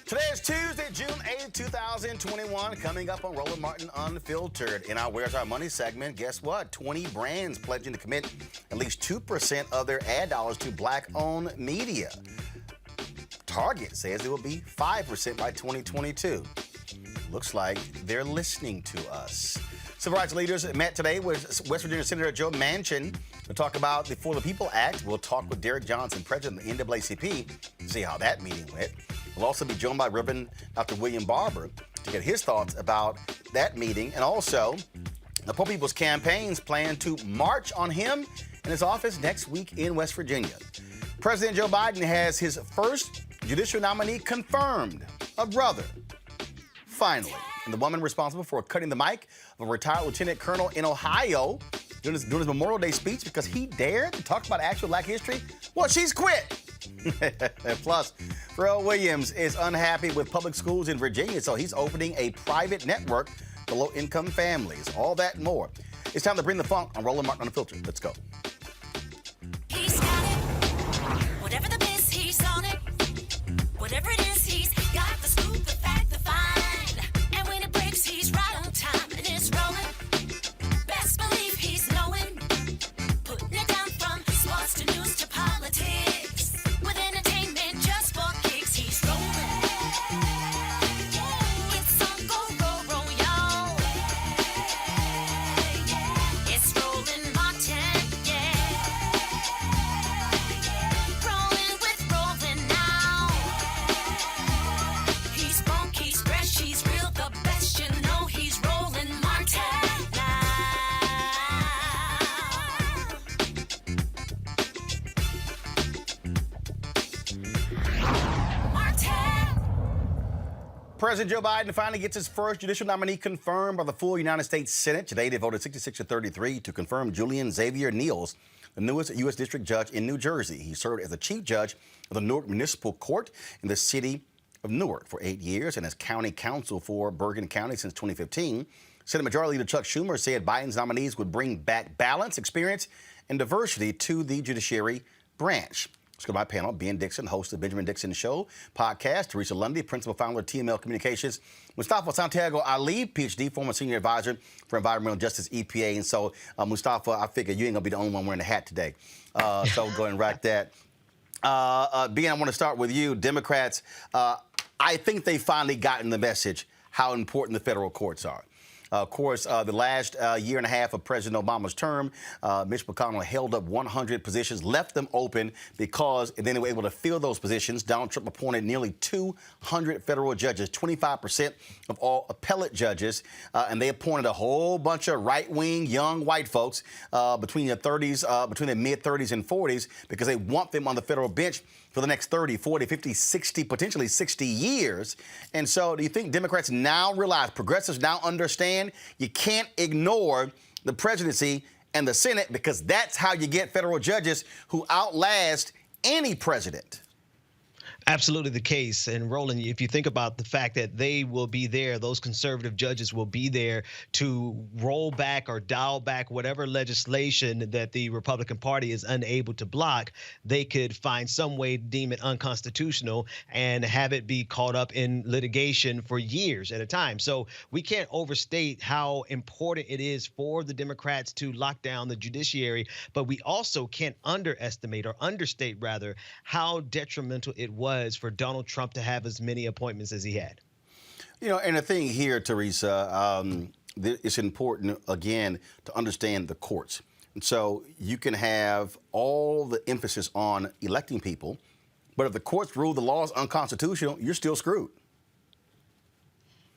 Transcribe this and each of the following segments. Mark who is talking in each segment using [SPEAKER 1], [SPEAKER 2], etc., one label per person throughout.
[SPEAKER 1] Today is Tuesday, June 8th, 2021. Coming up on Roland Martin Unfiltered. In our Where's Our Money segment, guess what? 20 brands pledging to commit at least 2% of their ad dollars to black-owned media. Target says it will be 5% by 2022. Looks like they're listening to us. Civil rights leaders met today with West Virginia Senator Joe Manchin to talk about the For the People Act. We'll talk with Derek Johnson, president of the NAACP, to see how that meeting went. We'll also be joined by Reverend Dr. William Barber to get his thoughts about that meeting. And also, the Poor People's Campaign's plan to march on him in his office next week in West Virginia. President Joe Biden has his first judicial nominee confirmed, a brother. Finally, and the woman responsible for cutting the mic of a retired lieutenant colonel in Ohio during his Memorial Day speech because he dared to talk about actual Black history, well, she's quit. Plus, Pharrell Williams is unhappy with public schools in Virginia, so he's opening a private network for low-income families. All that and more. It's time to bring the funk on Roland Martin Unfiltered. Let's go.
[SPEAKER 2] He's got it. Whatever the biz, he's on it. Whatever it is, he's got the scoop, the fact, the find. And when it breaks, he's right on time and it's rolling. Best believe he's knowing. Putting it down from sports to news to politics. With entertainment just for kicks, he's rolling. It's on go, y'all. It's Roland Martin, yeah. Rolling with Roland now. He's funk, he's fresh, he's real, the best, you know he's Roland Martin now. Martin.
[SPEAKER 1] President Joe Biden finally gets his first judicial nominee confirmed by the full United States Senate. Today, they voted 66-33 to confirm Julian Xavier Niels, the newest U.S. District Judge in New Jersey. He served as the Chief Judge of the Newark Municipal Court in the city of Newark for 8 years and as County Counsel for Bergen County since 2015. Senate Majority Leader Chuck Schumer said Biden's nominees would bring back balance, experience, and diversity to the judiciary branch. Let's go to my panel. Ben Dixon, host of Benjamin Dixon Show podcast. Teresa Lundy, principal founder of TML Communications. Mustafa Santiago Ali, PhD, former senior advisor for environmental justice, EPA. And so, Mustafa, I figure you ain't going to be the only one wearing a hat today. So we'll go ahead and rack that. Ben, I want to start with you. Democrats, I think they finally gotten the message how important the federal courts are. Of course, the last year and a half of President Obama's term, Mitch McConnell held up 100 positions, left them open because then they were able to fill those positions. Donald Trump appointed nearly 200 federal judges, 25% of all appellate judges, and they appointed a whole bunch of right-wing young white folks between their mid-30s and 40s because they want them on the federal bench for the next 30, 40, 50, 60, potentially 60 years. And so do you think Democrats now realize, progressives now understand you can't ignore the presidency and the Senate because that's how you get federal judges who outlast any president?
[SPEAKER 3] Absolutely the case. And Roland, if you think about the fact that they will be there, those conservative judges will be there to roll back or dial back whatever legislation that the Republican Party is unable to block, they could find some way to deem it unconstitutional and have it be caught up in litigation for years at a time. So we can't overstate how important it is for the Democrats to lock down the judiciary, but we also can't underestimate or understate rather how detrimental it was for Donald Trump to have as many appointments as he had.
[SPEAKER 1] You know, and the thing here, Teresa, it's important, again, to understand the courts. And so you can have all the emphasis on electing people, but if the courts rule the law is unconstitutional, you're still screwed.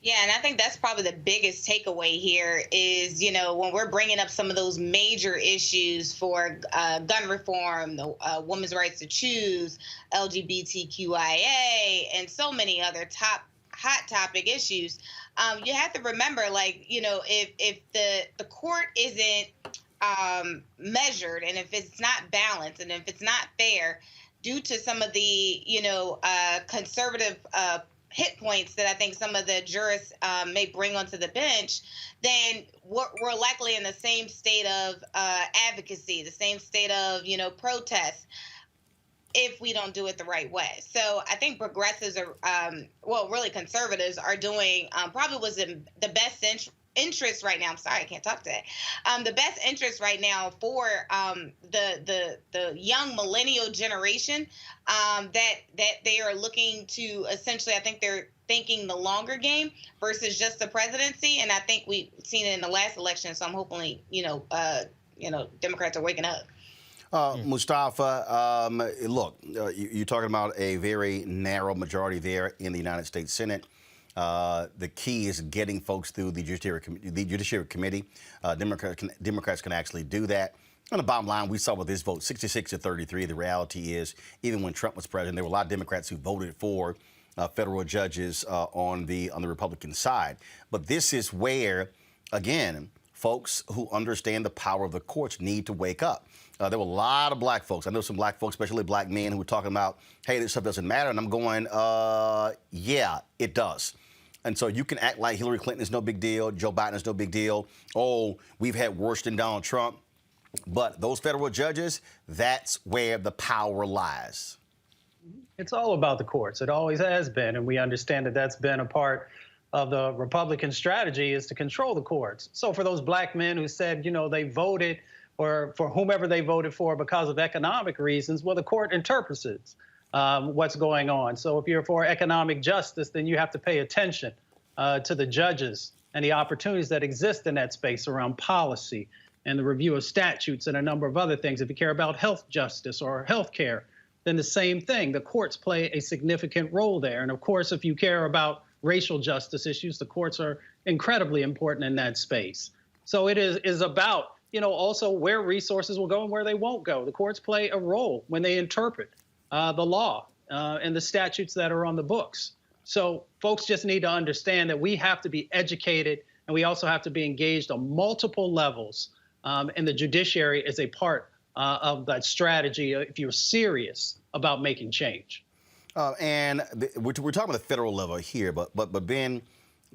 [SPEAKER 4] Yeah, and I think that's probably the biggest takeaway here is, you know, when we're bringing up some of those major issues for gun reform, the women's rights to choose, LGBTQIA, and so many other hot topic issues, you have to remember, like, you know, if the court isn't measured and if it's not balanced and if it's not fair due to some of the, you know, conservative hit points that I think some of the jurists may bring onto the bench, then we're likely in the same state of advocacy, the same state of, you know, protest. if we don't do it the right way. So I think progressives are, really conservatives are doing probably was in the best interest right now. I'm sorry, I can't talk today. The best interest right now for the young millennial generation, that they are looking to essentially, I think they're thinking the longer game versus just the presidency. And I think we've seen it in the last election. So I'm hoping, Democrats are waking up.
[SPEAKER 1] Mustafa, look, you're talking about a very narrow majority there in the United States Senate. The key is getting folks through the Judiciary Committee. Democrats can actually do that. On the bottom line, we saw with this vote, 66-33. The reality is, even when Trump was president, there were a lot of Democrats who voted for federal judges on the Republican side. But this is where, again, folks who understand the power of the courts need to wake up. There were a lot of black folks. I know some black folks, especially black men, who were talking about, hey, this stuff doesn't matter. And I'm going, yeah, it does. And so you can act like Hillary Clinton is no big deal, Joe Biden is no big deal. Oh, we've had worse than Donald Trump. But those federal judges, that's where the power lies.
[SPEAKER 5] It's all about the courts. It always has been. And we understand that that's been a part of the Republican strategy, is to control the courts. So for those black men who said, they voted or for whomever they voted for because of economic reasons, well, the court interprets what's going on. So if you're for economic justice, then you have to pay attention to the judges and the opportunities that exist in that space around policy and the review of statutes and a number of other things. If you care about health justice or health care, then the same thing. The courts play a significant role there. And of course, if you care about racial justice issues, the courts are incredibly important in that space. So it is about, also where resources will go and where they won't go. The courts play a role when they interpret the law and the statutes that are on the books. So folks just need to understand that we have to be educated, and we also have to be engaged on multiple levels. And the judiciary is a part of that strategy if you're serious about making change.
[SPEAKER 1] We're talking about the federal level here, but Ben,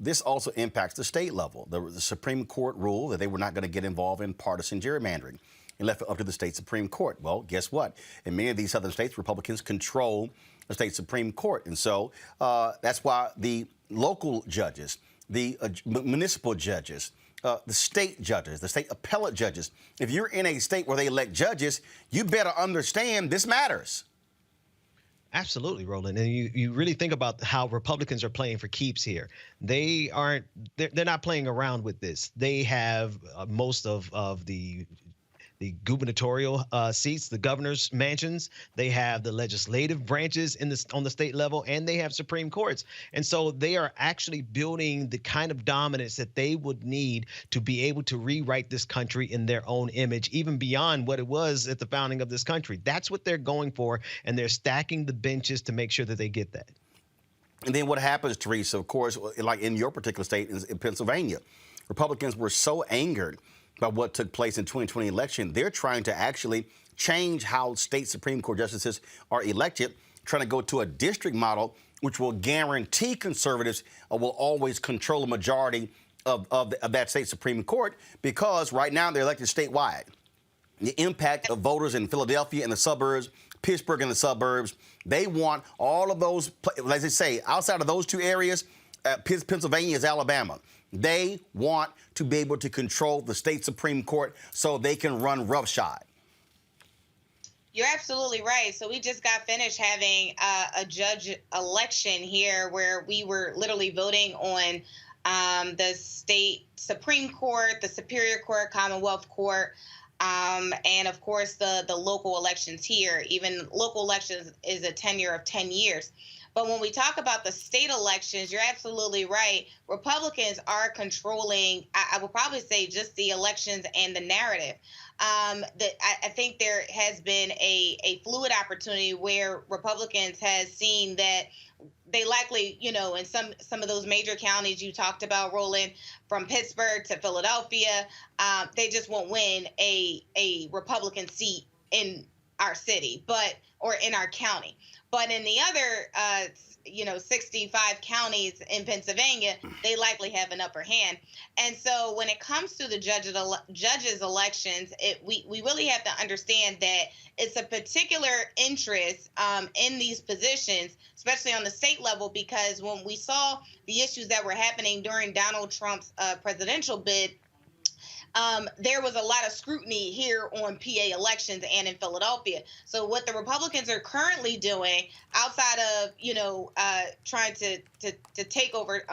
[SPEAKER 1] this also impacts the state level. The Supreme Court ruled that they were not going to get involved in partisan gerrymandering and left it up to the state Supreme Court. Well, guess what? In many of these southern states, Republicans control the state Supreme Court. And so that's why the local judges, the municipal judges, the state judges, the state appellate judges, if you're in a state where they elect judges, you better understand this matters.
[SPEAKER 3] Absolutely, Roland. And you really think about how Republicans are playing for keeps here. They're not playing around with this. They have most of the gubernatorial seats, the governor's mansions. They have the legislative branches on the state level, and they have Supreme Courts. And so they are actually building the kind of dominance that they would need to be able to rewrite this country in their own image, even beyond what it was at the founding of this country. That's what they're going for, and they're stacking the benches to make sure that they get that.
[SPEAKER 1] And then what happens, Teresa, of course, like in your particular state, in Pennsylvania, Republicans were so angered by what took place in 2020 election, they're trying to actually change how state Supreme Court justices are elected, trying to go to a district model, which will guarantee conservatives will always control a majority of that state Supreme Court, because right now they're elected statewide. The impact of voters in Philadelphia and the suburbs, Pittsburgh and the suburbs, they want all of those, as they say, outside of those two areas, Pennsylvania is Alabama. They want to be able to control the state Supreme Court so they can run roughshod.
[SPEAKER 4] You're absolutely right. So we just got finished having a judge election here where we were literally voting on the state Supreme Court, the Superior Court, Commonwealth Court, and of course the local elections here. Even local elections is a tenure of 10 years. But when we talk about the state elections, you're absolutely right. Republicans are controlling, I would probably say, just the elections and the narrative. I think there has been a fluid opportunity where Republicans has seen that they likely, in some of those major counties you talked about, Roland, from Pittsburgh to Philadelphia, they just won't win a Republican seat in our city, or in our county. But in the other, 65 counties in Pennsylvania, they likely have an upper hand. And so when it comes to the judges elections, we really have to understand that it's a particular interest in these positions, especially on the state level, because when we saw the issues that were happening during Donald Trump's presidential bid, there was a lot of scrutiny here on PA elections and in Philadelphia. So what the Republicans are currently doing, outside of trying to take over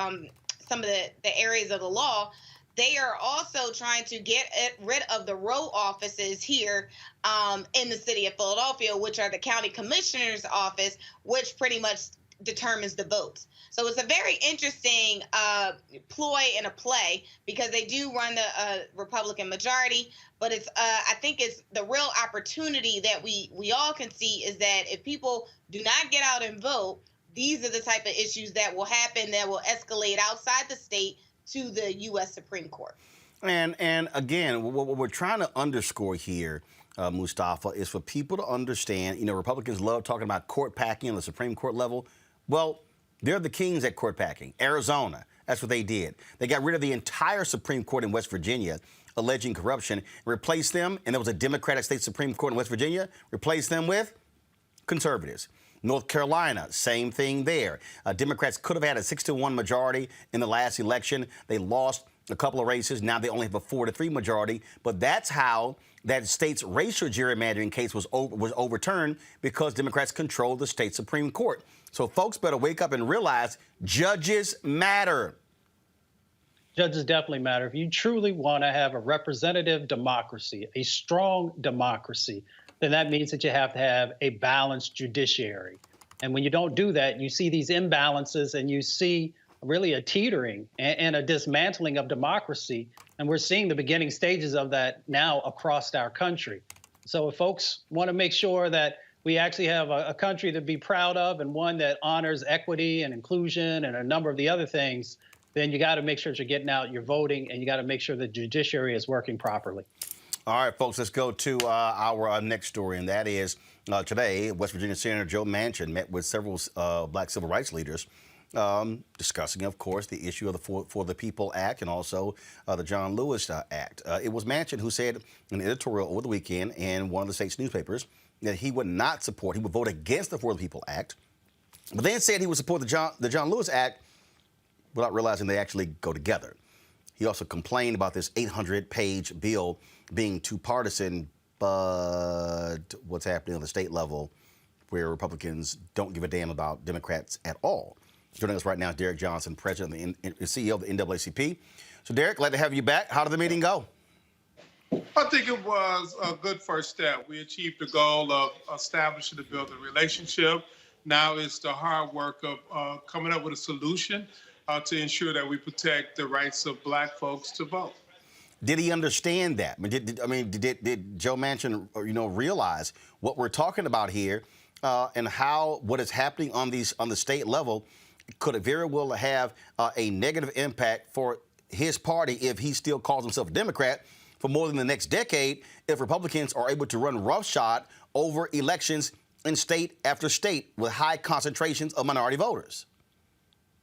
[SPEAKER 4] some of the areas of the law, they are also trying to get rid of the row offices here in the city of Philadelphia, which are the county commissioner's office, which pretty much determines the votes. So it's a very interesting ploy and a play, because they do run the Republican majority. But it's I think it's the real opportunity that we all can see is that if people do not get out and vote, these are the type of issues that will happen, that will escalate outside the state to the U.S. Supreme Court.
[SPEAKER 1] And again, what we're trying to underscore here, Mustafa, is for people to understand, Republicans love talking about court packing on the Supreme Court level. Well, they're the kings at court packing. Arizona, that's what they did. They got rid of the entire Supreme Court in West Virginia, alleging corruption, replaced them, and there was a Democratic state Supreme Court in West Virginia, replaced them with conservatives. North Carolina, same thing there. Democrats could have had a 6-1 majority in the last election. They lost a couple of races. Now they only have a 4-3 majority. But that's how that state's racial gerrymandering case was overturned, because Democrats controlled the state Supreme Court. So folks better wake up and realize judges matter.
[SPEAKER 5] Judges definitely matter. If you truly want to have a representative democracy, a strong democracy, then that means that you have to have a balanced judiciary. And when you don't do that, you see these imbalances, and you see really a teetering and a dismantling of democracy. And we're seeing the beginning stages of that now across our country. So if folks want to make sure that we actually have a country to be proud of, and one that honors equity and inclusion and a number of the other things, then you got to make sure that you're getting out, you're voting, and you got to make sure the judiciary is working properly.
[SPEAKER 1] All right, folks, let's go to our next story, and that is today, West Virginia Senator Joe Manchin met with several black civil rights leaders, discussing, of course, the issue of the For the People Act and also the John Lewis Act. It was Manchin who said in an editorial over the weekend in one of the state's newspapers that he would not support, he would vote against the For the People Act, but then said he would support the John Lewis Act without realizing they actually go together. He also complained about this 800-page bill being too partisan, but what's happening on the state level where Republicans don't give a damn about Democrats at all. Joining us right now is Derek Johnson, President and CEO of the NAACP. So, Derek, glad to have you back. How did the meeting go?
[SPEAKER 6] I think it was a good first step. We achieved the goal of establishing and building a relationship. Now it's the hard work of coming up with a solution to ensure that we protect the rights of black folks to vote.
[SPEAKER 1] Did he understand that? Did Joe Manchin, realize what we're talking about here, and how what is happening on the state level could very well have a negative impact for his party if he still calls himself a Democrat for more than the next decade, if Republicans are able to run roughshod over elections in state after state with high concentrations of minority voters?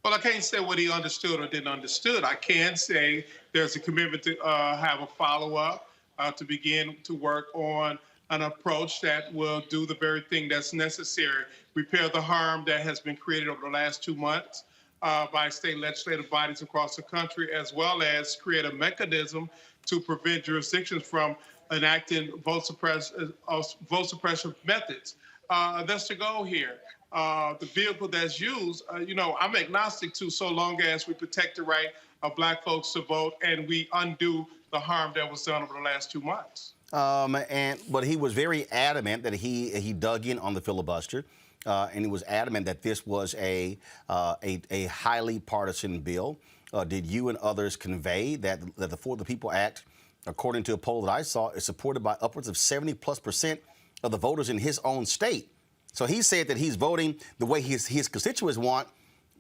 [SPEAKER 6] Well, I can't say what he understood or didn't understood. I can say there's a commitment to have a follow-up, to begin to work on an approach that will do the very thing that's necessary, repair the harm that has been created over the last 2 months by state legislative bodies across the country, as well as create a mechanism to prevent jurisdictions from enacting vote suppression methods. That's the goal here. The vehicle that's used, I'm agnostic to, so long as we protect the right of black folks to vote and we undo the harm that was done over the last 2 months.
[SPEAKER 1] But he was very adamant that he dug in on the filibuster, and he was adamant that this was a highly partisan bill. Did you and others convey that the For the People Act, according to a poll that I saw, is supported by upwards of 70+% of the voters in his own state? So he said that he's voting the way his constituents want,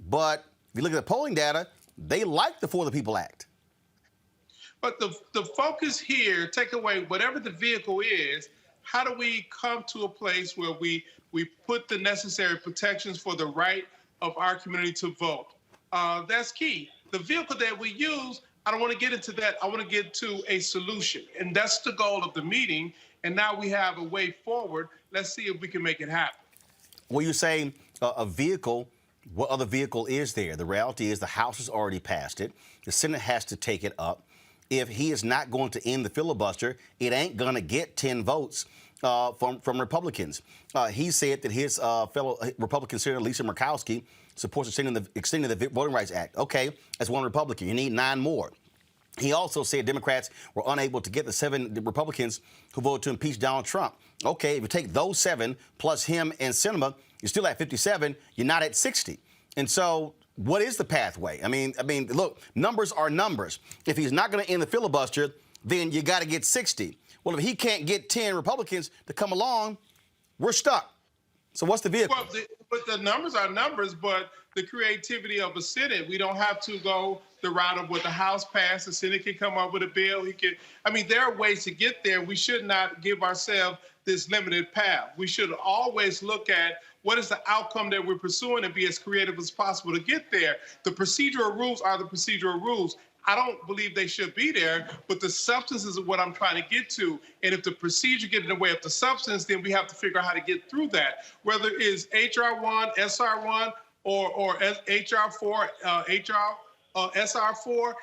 [SPEAKER 1] but if you look at the polling data, they like the For the People Act.
[SPEAKER 6] But the focus here, take away whatever the vehicle is, how do we come to a place where we put the necessary protections for the right of our community to vote. That's key. The vehicle that we use, I don't want to get into that. I want to get to a solution. And that's the goal of the meeting. And now we have a way forward. Let's see if we can make it happen.
[SPEAKER 1] Well, you say a vehicle. What other vehicle is there? The reality is the House has already passed it. The Senate has to take it up. If he is not going to end the filibuster, it ain't going to get 10 votes from Republicans. He said that his fellow Republican Senator Lisa Murkowski supports extending the Voting Rights Act. Okay, that's one Republican. You need 9 more. He also said Democrats were unable to get the 7 Republicans who voted to impeach Donald Trump. Okay, if you take those 7 plus him and Sinema, you're still at 57. You're not at 60. And so what is the pathway? I mean, look, numbers are numbers. If he's not going to end the filibuster, then you got to get 60. Well, if he can't get 10 Republicans to come along, we're stuck. So what's the vehicle?
[SPEAKER 6] Well, but the numbers are numbers, but the creativity of a Senate, we don't have to go the route of what the House passed. The Senate can come up with a bill. There are ways to get there. We should not give ourselves this limited path. We should always look at what is the outcome that we're pursuing and be as creative as possible to get there. The procedural rules are the procedural rules. I don't believe they should be there, but the substance is what I'm trying to get to. And if the procedure gets in the way of the substance, then we have to figure out how to get through that. Whether it's HR1, SR1, or HR4, SR4,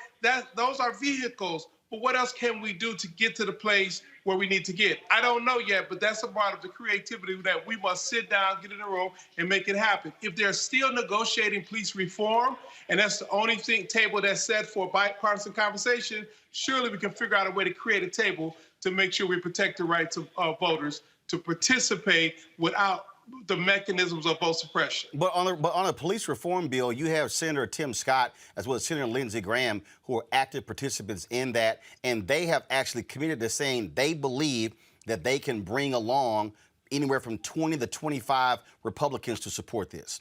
[SPEAKER 6] those are vehicles. But what else can we do to get to the place where we need to get? I don't know yet, but that's a part of the creativity that we must sit down, get in a room, and make it happen. If they're still negotiating police reform, and that's the only table that's set for bipartisan conversation, surely we can figure out a way to create a table to make sure we protect the rights of voters to participate without the mechanisms of vote suppression.
[SPEAKER 1] But on a police reform bill, you have Senator Tim Scott as well as Senator Lindsey Graham, who are active participants in that, and they have actually committed to saying they believe that they can bring along anywhere from 20 to 25 Republicans to support this.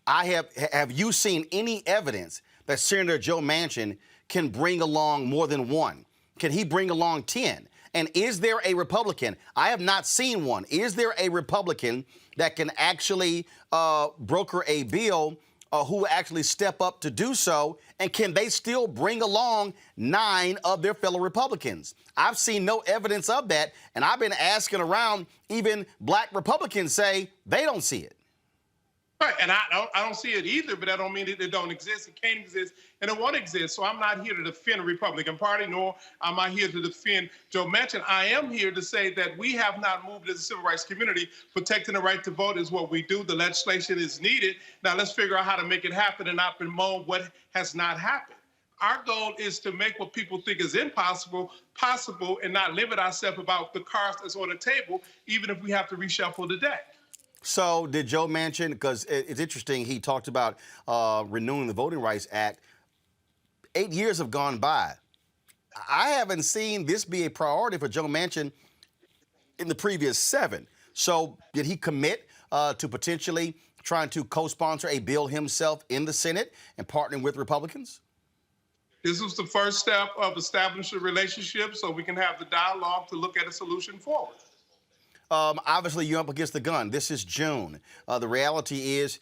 [SPEAKER 1] Have you seen any evidence that Senator Joe Manchin can bring along more than one? Can he bring along 10? And is there a Republican? I have not seen one. Is there a Republican that can actually broker a bill who will actually step up to do so? And can they still bring along 9 of their fellow Republicans? I've seen no evidence of that. And I've been asking around, even black Republicans say they don't see it.
[SPEAKER 6] Right, and I don't see it either, but that don't mean it don't exist. It can't exist, and it won't exist. So I'm not here to defend the Republican Party, nor am I here to defend Joe Manchin. I am here to say that we have not moved as a civil rights community. Protecting the right to vote is what we do. The legislation is needed. Now let's figure out how to make it happen and not bemoan what has not happened. Our goal is to make what people think is impossible possible and not limit ourselves about the cards that's on the table, even if we have to reshuffle the deck.
[SPEAKER 1] So did Joe Manchin, because it's interesting, he talked about renewing the Voting Rights Act. 8 years have gone by. I haven't seen this be a priority for Joe Manchin in the previous 7. So did he commit to potentially trying to co-sponsor a bill himself in the Senate and partnering with Republicans?
[SPEAKER 6] This was the first step of establishing a relationship so we can have the dialogue to look at a solution forward.
[SPEAKER 1] Obviously, you're up against the gun. This is June. The reality is,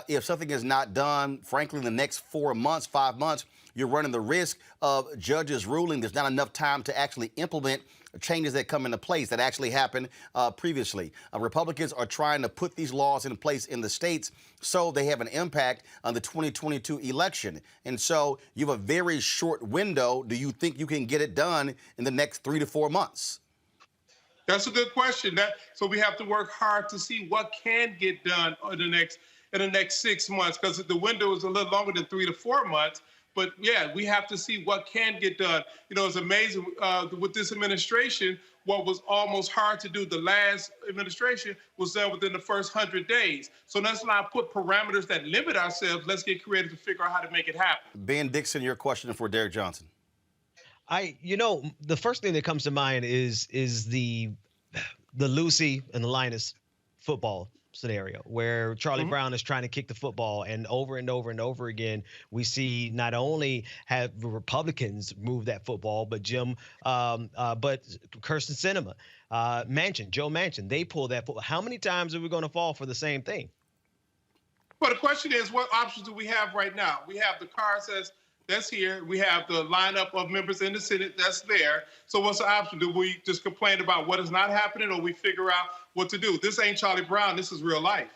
[SPEAKER 1] if something is not done, frankly, in the next 4 months, 5 months, you're running the risk of judges ruling there's not enough time to actually implement changes that come into place that actually happened previously. Republicans are trying to put these laws in place in the states so they have an impact on the 2022 election. And so you have a very short window. Do you think you can get it done in the next 3 to 4 months?
[SPEAKER 6] That's a good question. So we have to work hard to see what can get done in the next 6 months, because the window is a little longer than 3 to 4 months. But yeah, we have to see what can get done. You know, it's amazing with this administration. What was almost hard to do the last administration was done within the first 100 days. So let's not put parameters that limit ourselves. Let's get creative to figure out how to make it happen.
[SPEAKER 1] Ben Dixon, your question for Derek Johnson.
[SPEAKER 3] The first thing that comes to mind is the Lucy and the Linus football scenario where Charlie Brown is trying to kick the football, and over again we see not only have the Republicans move that football, but Kirsten Sinema, Joe Manchin, they pull that football. How many times are we going to fall for the same thing?
[SPEAKER 6] Well, the question is, what options do we have right now? We have the cars that's here. We have the lineup of members in the Senate that's there. So what's the option? Do we just complain about what is not happening, or we figure out what to do? This ain't Charlie Brown. This is real life.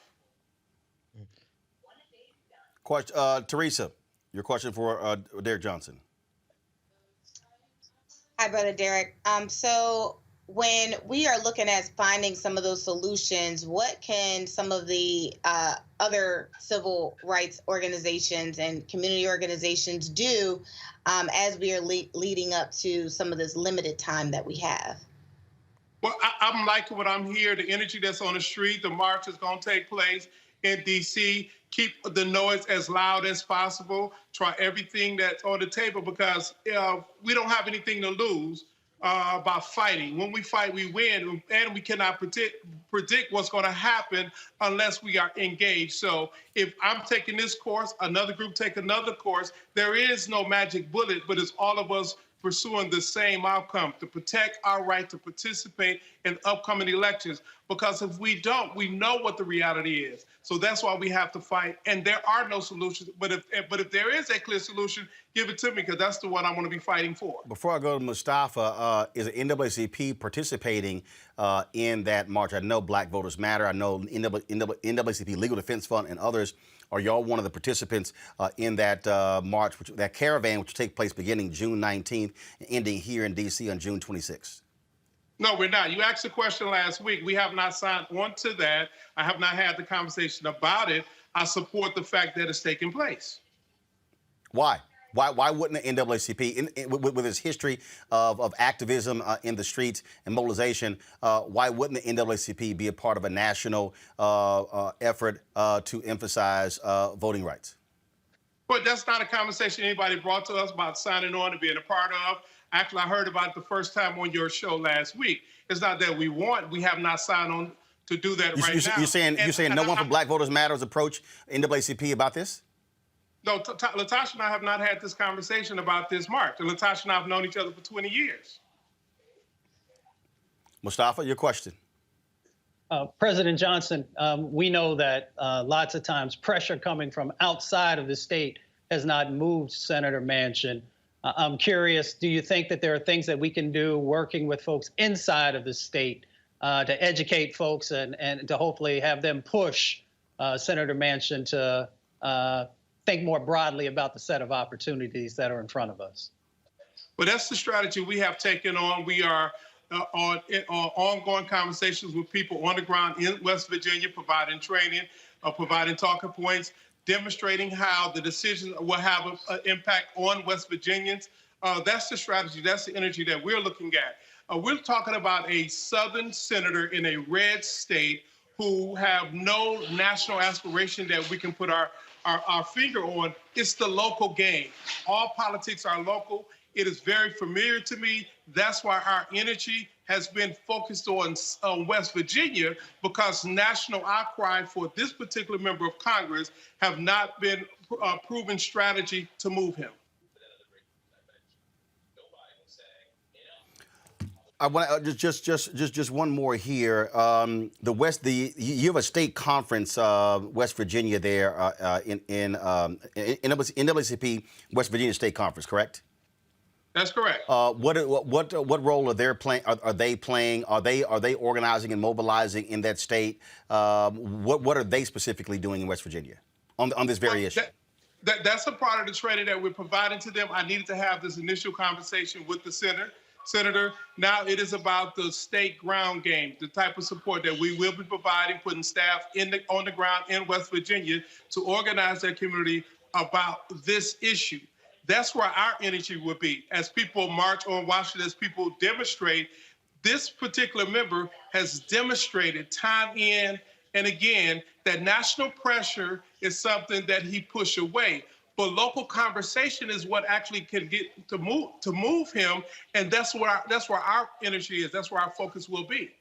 [SPEAKER 1] Question, Teresa, your question for Derek Johnson.
[SPEAKER 4] Hi, Brother Derek. So when we are looking at finding some of those solutions, what can some of the other civil rights organizations and community organizations do as we are leading up to some of this limited time that we have?
[SPEAKER 6] Well, I'm liking what I'm hearing, the energy that's on the street. The march is going to take place in D.C. Keep the noise as loud as possible. Try everything that's on the table, because we don't have anything to lose by fighting. When we fight, we win, and we cannot predict what's going to happen unless we are engaged. So if I'm taking this course, another group take another course, there is no magic bullet, but it's all of us pursuing the same outcome, to protect our right to participate in upcoming elections. Because if we don't, we know what the reality is. So that's why we have to fight. And there are no solutions. But if there is a clear solution, give it to me, because that's the one I want to be fighting for.
[SPEAKER 1] Before I go to Mustafa, is the NAACP participating in that march? I know Black Voters Matter. I know NAACP Legal Defense Fund and others. Are y'all one of the participants in that march, that caravan, which will take place beginning June 19th, ending here in D.C. on June 26th?
[SPEAKER 6] No, we're not. You asked a question last week. We have not signed on to that. I have not had the conversation about it. I support the fact that it's taking place.
[SPEAKER 1] Why? Why wouldn't the NAACP, with its history of activism in the streets and mobilization, why wouldn't the NAACP be a part of a national effort to emphasize voting rights?
[SPEAKER 6] But that's not a conversation anybody brought to us about signing on and being a part of. Actually, I heard about it the first time on your show last week. It's not that we have not signed on to do that right now.
[SPEAKER 1] You're saying no one from Black Voters Matter has approached NAACP about this?
[SPEAKER 6] No, Latasha and I have not had this conversation about this march. And Latasha and I have known each other for 20 years.
[SPEAKER 1] Mustafa, your question.
[SPEAKER 5] President Johnson, we know that lots of times pressure coming from outside of the state has not moved Senator Manchin. I'm curious, do you think that there are things that we can do working with folks inside of the state to educate folks and to hopefully have them push Senator Manchin to think more broadly about the set of opportunities that are in front of us?
[SPEAKER 6] Well, that's the strategy we have taken on. We are on ongoing conversations with people on the ground in West Virginia, providing training, providing talking points, demonstrating how the decision will have an impact on West Virginians. That's the strategy. That's the energy that we're looking at. We're talking about a Southern senator in a red state who have no national aspiration that we can put our finger on. It's the local game. All politics are local. It is very familiar to me. That's why our energy has been focused on West Virginia, because national outcry for this particular member of Congress have not been a proven strategy to move him.
[SPEAKER 1] I want just one more here. You have a state conference, West Virginia, there in NAACP West Virginia State Conference, correct?
[SPEAKER 6] That's correct.
[SPEAKER 1] What role are they playing? Are they playing? Are they organizing and mobilizing in that state? What are they specifically doing in West Virginia on this very issue?
[SPEAKER 6] That's a part of the training that we're providing to them. I needed to have this initial conversation with the Senator. Now it is about the state ground game, the type of support that we will be providing, putting staff on the ground in West Virginia to organize their community about this issue. That's where our energy will be. As people march on Washington, as people demonstrate, this particular member has demonstrated time in and again that national pressure is something that he pushed away. But local conversation is what actually can get to move him, and that's where our energy is. That's where our focus will be.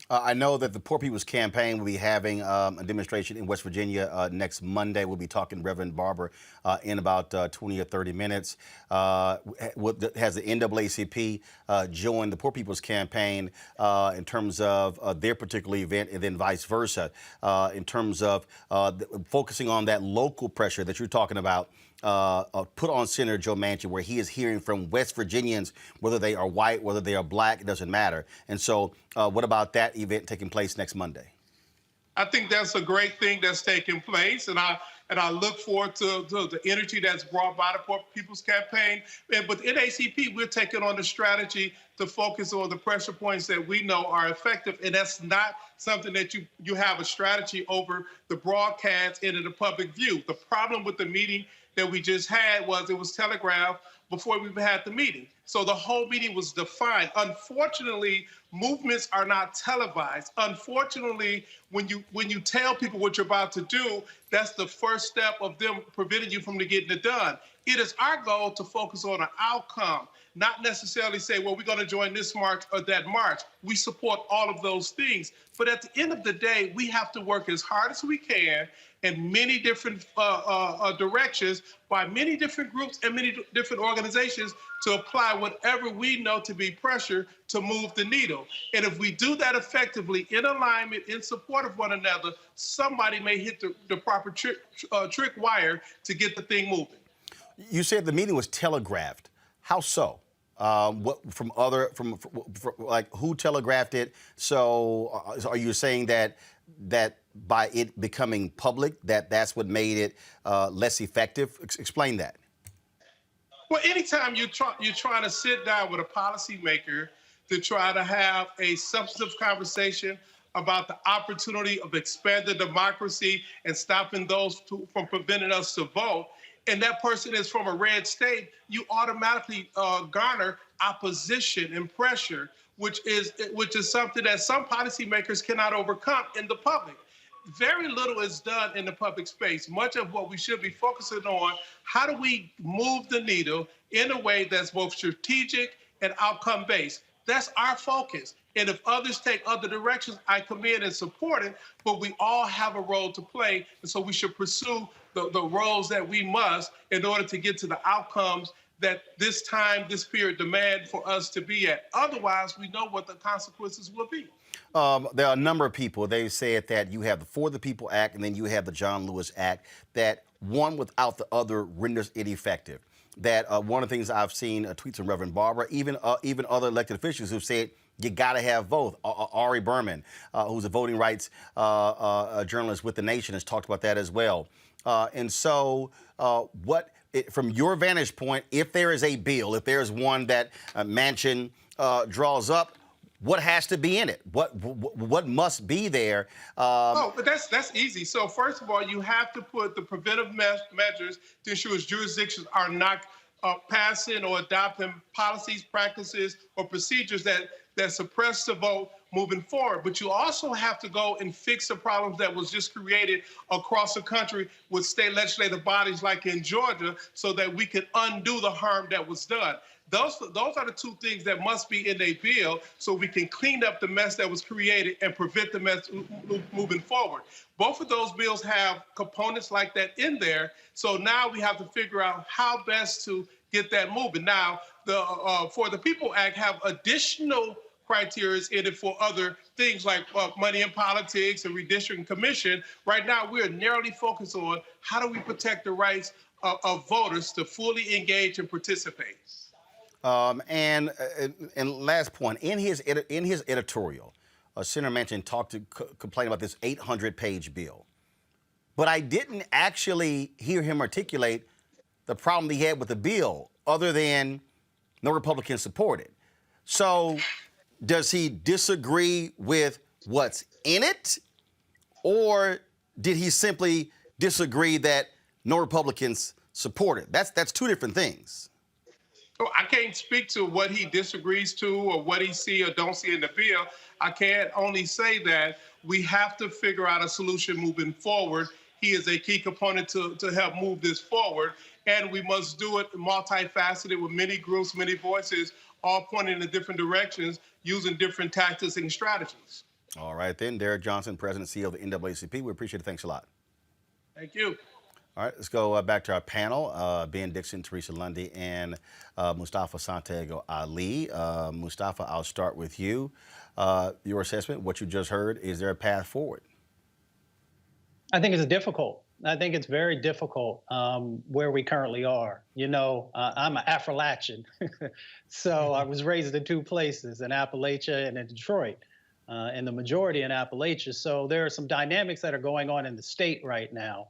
[SPEAKER 1] I know that the Poor People's Campaign will be having a demonstration in West Virginia next Monday. We'll be talking to Reverend Barber in about 20 or 30 minutes. Has the NAACP joined the Poor People's Campaign in terms of their particular event, and then vice versa, in terms of focusing on that local pressure that you're talking about? Put on Senator Joe Manchin, where he is hearing from West Virginians, whether they are white, whether they are black, it doesn't matter. And so what about that event taking place next Monday?
[SPEAKER 6] I think that's a great thing that's taking place, and I look forward to the energy that's brought by the Poor People's Campaign. And with NAACP, we're taking on the strategy to focus on the pressure points that we know are effective, and that's not something that you have a strategy over the broadcast into the public view. The problem with the meeting that we just had was it was telegraphed before we even had the meeting. So the whole meeting was defined. Unfortunately, movements are not televised. Unfortunately, when you tell people what you're about to do, that's the first step of them preventing you from getting it done. It is our goal to focus on an outcome, not necessarily say, well, we're going to join this march or that march. We support all of those things. But at the end of the day, we have to work as hard as we can in many different directions by many different groups and many different organizations to apply whatever we know to be pressure to move the needle. And if we do that effectively, in alignment, in support of one another, somebody may hit the proper trick wire to get the thing moving.
[SPEAKER 1] You said the meeting was telegraphed. How so? What from like who telegraphed it? So are you saying that by it becoming public, that's what made it less effective? Explain that.
[SPEAKER 6] Well, anytime you're trying to sit down with a policymaker to try to have a substantive conversation about the opportunity of expanded democracy and stopping those from preventing us to vote, and that person is from a red state, you automatically garner opposition and pressure, which is something that some policymakers cannot overcome in the public. Very little is done in the public space. Much of what we should be focusing on, how do we move the needle in a way that's both strategic and outcome-based? That's our focus. And if others take other directions, I commend and support it, but we all have a role to play. And so we should pursue the roles that we must in order to get to the outcomes that this time, this period demand for us to be at. Otherwise, we know what the consequences will be.
[SPEAKER 1] There are a number of people, they said that you have the For the People Act and then you have the John Lewis Act, that one without the other renders it effective. That one of the things I've seen tweets from Reverend Barber, even other elected officials who've said you got to have both. Ari Berman, who's a voting rights journalist with The Nation, has talked about that as well. And so from your vantage point, if there is a bill, if there is one that Manchin draws up, what has to be in it? What must be there?
[SPEAKER 6] But that's easy. So first of all, you have to put the preventive measures to ensure jurisdictions are not passing or adopting policies, practices, or procedures that suppress the vote moving forward. But you also have to go and fix the problems that was just created across the country with state legislative bodies like in Georgia so that we can undo the harm that was done. Those are the two things that must be in a bill so we can clean up the mess that was created and prevent the mess moving forward. Both of those bills have components like that in there. So now we have to figure out how best to get that moving. Now, the For the People Act have additional criteria in it for other things like money in politics and redistricting commission. Right now, we're narrowly focused on how do we protect the rights of voters to fully engage and participate.
[SPEAKER 1] And last point, in his editorial, Senator Manchin complained about this 800-page bill. But I didn't actually hear him articulate the problem he had with the bill, other than no Republicans support it. So does he disagree with what's in it? Or did he simply disagree that no Republicans support it? That's two different things.
[SPEAKER 6] I can't speak to what he disagrees to or what he see or don't see in the bill. I can only say that we have to figure out a solution moving forward. He is a key component to help move this forward. And we must do it multifaceted with many groups, many voices, all pointing in different directions, using different tactics and strategies.
[SPEAKER 1] All right, then. Derek Johnson, President and CEO of the NAACP. We appreciate it. Thanks a lot.
[SPEAKER 6] Thank you.
[SPEAKER 1] All right, let's go back to our panel. Ben Dixon, Teresa Lundy, and Mustafa Santiago Ali. Mustafa, I'll start with you. Your assessment, what you just heard, is there a path forward?
[SPEAKER 5] I think it's difficult. I think it's very difficult where we currently are. You know, I'm an Appalachian, so I was raised in two places, in Appalachia and in Detroit, and the majority in Appalachia. So there are some dynamics that are going on in the state right now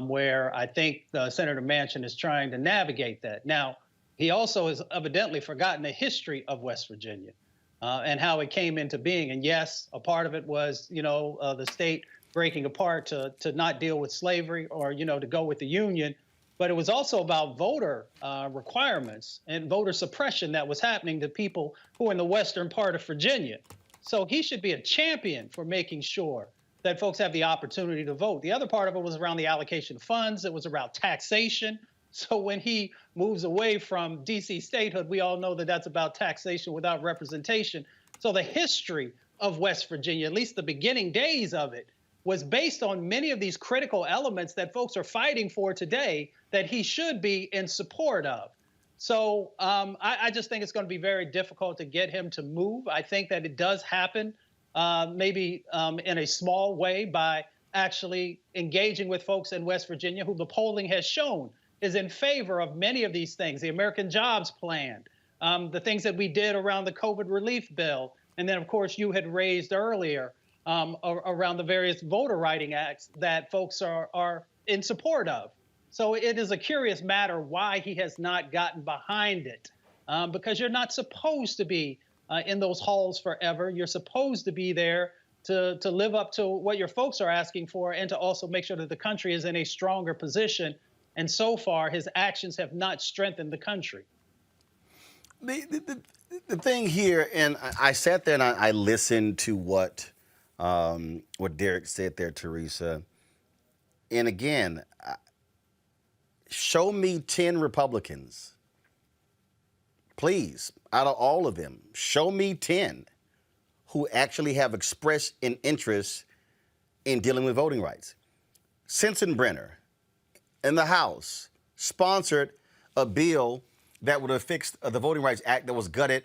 [SPEAKER 5] where I think Senator Manchin is trying to navigate that. Now, he also has evidently forgotten the history of West Virginia and how it came into being. And yes, a part of it was, you know, the state breaking apart to not deal with slavery or, you know, to go with the Union. But it was also about voter requirements and voter suppression that was happening to people who are in the western part of Virginia. So he should be a champion for making sure that folks have the opportunity to vote. The other part of it was around the allocation of funds. It was around taxation. So when he moves away from D.C. statehood, we all know that that's about taxation without representation. So the history of West Virginia, at least the beginning days of it, was based on many of these critical elements that folks are fighting for today that he should be in support of. So I just think it's going to be very difficult to get him to move. I think that it does happen maybe in a small way by actually engaging with folks in West Virginia who the polling has shown is in favor of many of these things, the American Jobs Plan, the things that we did around the COVID relief bill, and then, of course, you had raised earlier around the various voter writing acts that folks are in support of. So it is a curious matter why he has not gotten behind it, because you're not supposed to be in those halls forever. You're supposed to be there to live up to what your folks are asking for and to also make sure that the country is in a stronger position. And so far, his actions have not strengthened the country.
[SPEAKER 1] The thing here, and I sat there and I listened to what Derek said there, Teresa. And again, show me 10 Republicans, please, out of all of them, show me 10 who actually have expressed an interest in dealing with voting rights. Sensenbrenner in the House sponsored a bill that would have fixed the Voting Rights Act that was gutted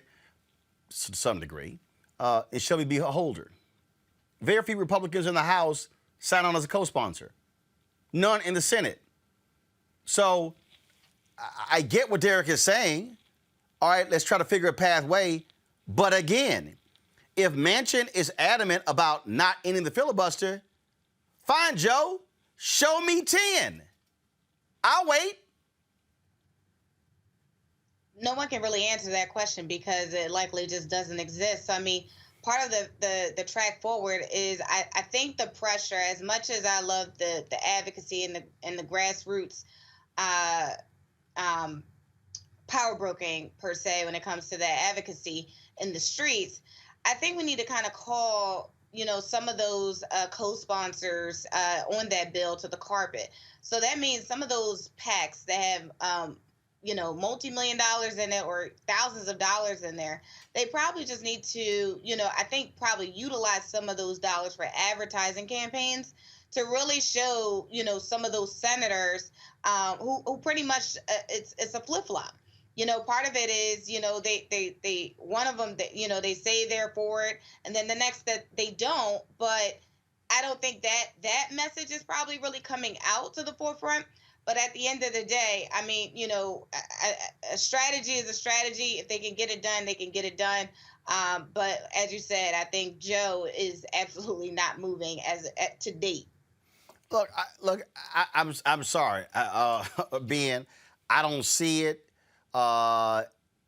[SPEAKER 1] to some degree. And Shelby B. Holder. Very few Republicans in the House signed on as a co-sponsor. None in the Senate. So I get what Derek is saying. All right, let's try to figure a pathway. But again, if Manchin is adamant about not ending the filibuster, fine, Joe, show me 10. I'll wait.
[SPEAKER 4] No one can really answer that question because it likely just doesn't exist. I mean, part of the track forward is I think the pressure, as much as I love the advocacy and the grassroots power broking per se when it comes to that advocacy in the streets, I think we need to kind of call, you know, some of those co-sponsors on that bill to the carpet. So that means some of those PACs that have you know, multi-million dollars in it or thousands of dollars in there, they probably just need to, you know, I think probably utilize some of those dollars for advertising campaigns to really show, you know, some of those senators who pretty much it's a flip-flop. You know, part of it is, you know, they one of them, you know, they say they're for it, and then the next that they don't. But I don't think that message is probably really coming out to the forefront. But at the end of the day, I mean, you know, a strategy is a strategy. If they can get it done, they can get it done. But as you said, I think Joe is absolutely not moving to date.
[SPEAKER 1] Look, I'm sorry, Ben. I don't see it. I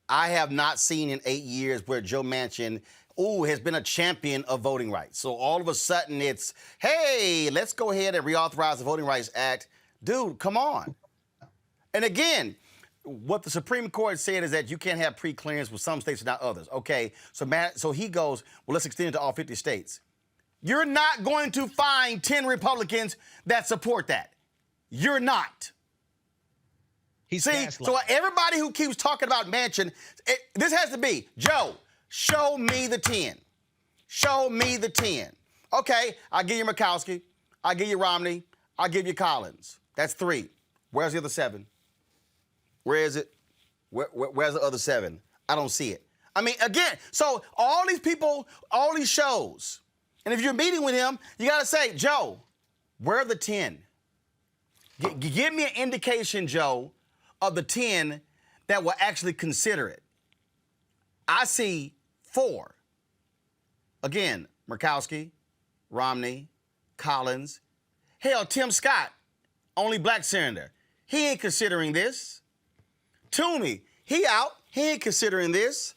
[SPEAKER 1] have not seen in 8 years where Joe Manchin has been a champion of voting rights. So all of a sudden it's, hey, let's go ahead and reauthorize the Voting Rights Act. Dude, come on. And again, what the Supreme Court said is that you can't have pre-clearance with some states and not others. Okay, so he goes, well, let's extend it to all 50 states. You're not going to find 10 Republicans that support that. You're not. So everybody who keeps talking about Manchin, this has to be, Joe, show me the 10. Show me the 10. Okay, I'll give you Murkowski. I'll give you Romney. I'll give you Collins. That's 3. Where's the other 7? Where is it? Where's the other 7? I don't see it. I mean, again, so all these people, all these shows, and if you're meeting with him, you got to say, Joe, where are the 10? Give me an indication, Joe, of the 10 that will actually consider it. I see 4. Again, Murkowski, Romney, Collins. Hell, Tim Scott, only black senator. He ain't considering this. Toomey, he out. He ain't considering this.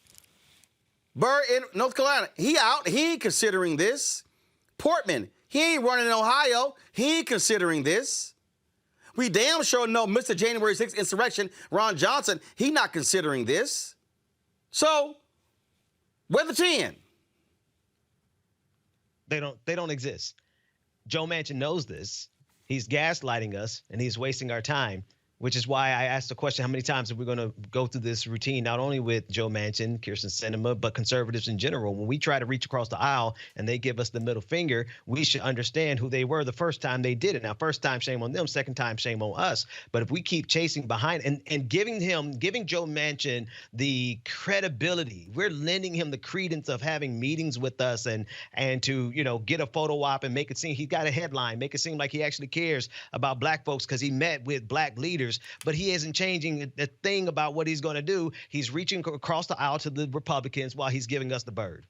[SPEAKER 1] Burr in North Carolina, he out. He ain't considering this. Portman, he ain't running in Ohio. He ain't considering this. We damn sure know Mr. January 6th insurrection, Ron Johnson, he not considering this. So, where the 10?
[SPEAKER 3] They don't exist. Joe Manchin knows this. He's gaslighting us, and he's wasting our time, which is why I asked the question, how many times are we going to go through this routine, not only with Joe Manchin, Kyrsten Sinema, but conservatives in general? When we try to reach across the aisle and they give us the middle finger, we should understand who they were the first time they did it. Now, first time, shame on them. Second time, shame on us. But if we keep chasing behind and giving Joe Manchin the credibility, we're lending him the credence of having meetings with us and to, get a photo op and make it seem he's got a headline, make it seem like he actually cares about black folks because he met with black leaders. But he isn't changing a thing about what he's going to do. He's reaching across the aisle to the Republicans while he's giving us the bird.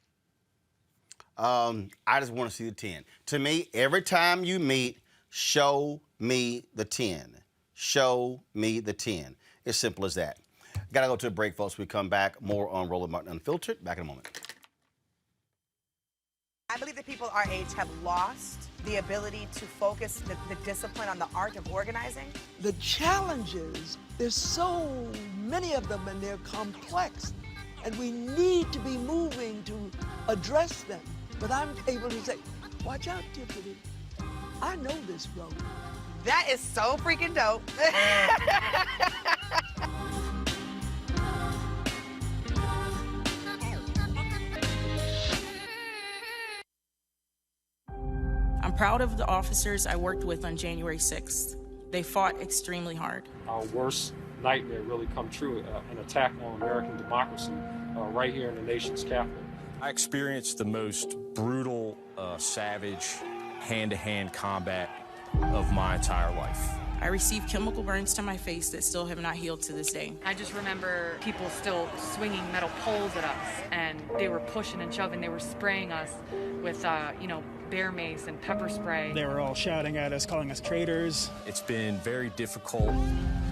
[SPEAKER 1] I just want to see the 10. To me, every time you meet, show me the 10. Show me the 10. It's simple as that. Got to go to a break, folks. We come back. More on Roland Martin Unfiltered. Back in a moment.
[SPEAKER 7] I believe that people our age have lost the ability to focus the discipline on the art of organizing.
[SPEAKER 8] The challenges, there's so many of them and they're complex, and we need to be moving to address them. But I'm able to say, watch out, Tiffany, I know this road.
[SPEAKER 7] That is so freaking dope.
[SPEAKER 9] I'm proud of the officers I worked with on January 6th. They fought extremely hard.
[SPEAKER 10] Our worst nightmare really come true, an attack on American democracy right here in the nation's capital.
[SPEAKER 11] I experienced the most brutal, savage, hand-to-hand combat of my entire life.
[SPEAKER 9] I received chemical burns to my face that still have not healed to this day.
[SPEAKER 12] I just remember people still swinging metal poles at us, and they were pushing and shoving. They were spraying us with, bear mace and pepper spray.
[SPEAKER 13] They were all shouting at us, calling us traitors.
[SPEAKER 11] It's been very difficult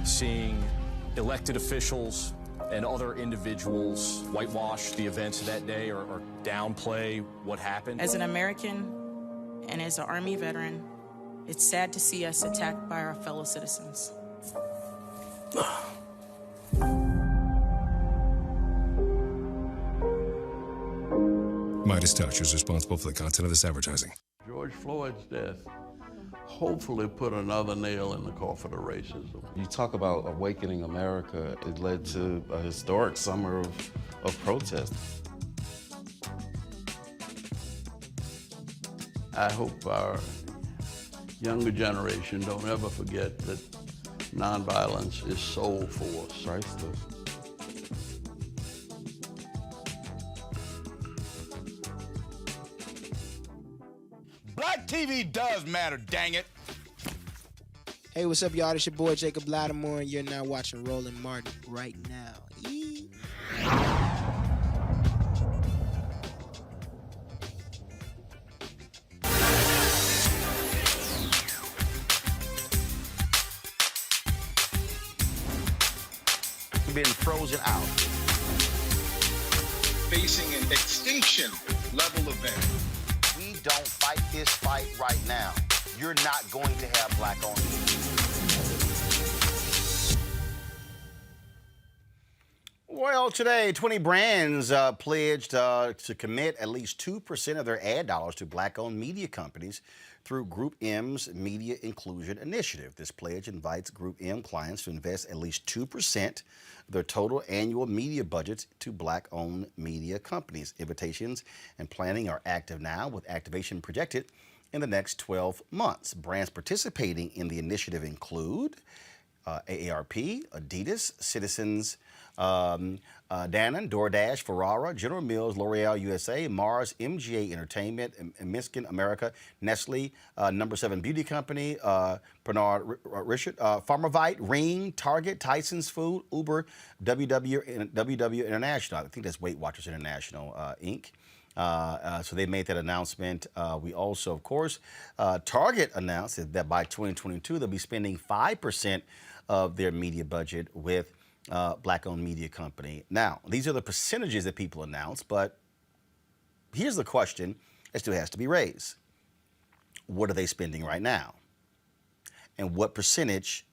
[SPEAKER 11] seeing elected officials and other individuals whitewash the events of that day or downplay what happened.
[SPEAKER 9] As an American and as an Army veteran, it's sad to see us attacked by our fellow citizens.
[SPEAKER 14] Midas Touch is responsible for the content of this advertising.
[SPEAKER 15] George Floyd's death hopefully put another nail in the coffin of racism.
[SPEAKER 16] You talk about awakening America. It led to a historic summer of protest.
[SPEAKER 15] I hope our younger generation don't ever forget that nonviolence is soul force.
[SPEAKER 16] Priceless.
[SPEAKER 17] Black TV does matter, dang it.
[SPEAKER 18] Hey, what's up, y'all? It's your boy Jacob Lattimore, and you're now watching Roland Martin right now.
[SPEAKER 1] Been frozen out.
[SPEAKER 17] Facing an extinction level event.
[SPEAKER 1] We don't fight this fight right now, you're not going to have black ownership. Well, today, 20 brands pledged to commit at least 2% of their ad dollars to black-owned media companies through Group M's Media Inclusion Initiative. This pledge invites Group M clients to invest at least 2% of their total annual media budgets to black-owned media companies. Invitations and planning are active now, with activation projected in the next 12 months. Brands participating in the initiative include AARP, Adidas, Citizens, Danone, DoorDash, Ferrara, General Mills, L'Oreal USA, Mars, MGA Entertainment, Miskin America, Nestle, Number 7 Beauty Company, Bernard Richard, Pharmavite, Ring, Target, Tyson's Food, Uber, WW International. I think that's Weight Watchers International, Inc. So they made that announcement. We also, of course, Target announced that by 2022, they'll be spending 5% of their media budget with black-owned media company. Now, these are the percentages that people announce, but here's the question that still has to be raised. What are they spending right now? And what percentage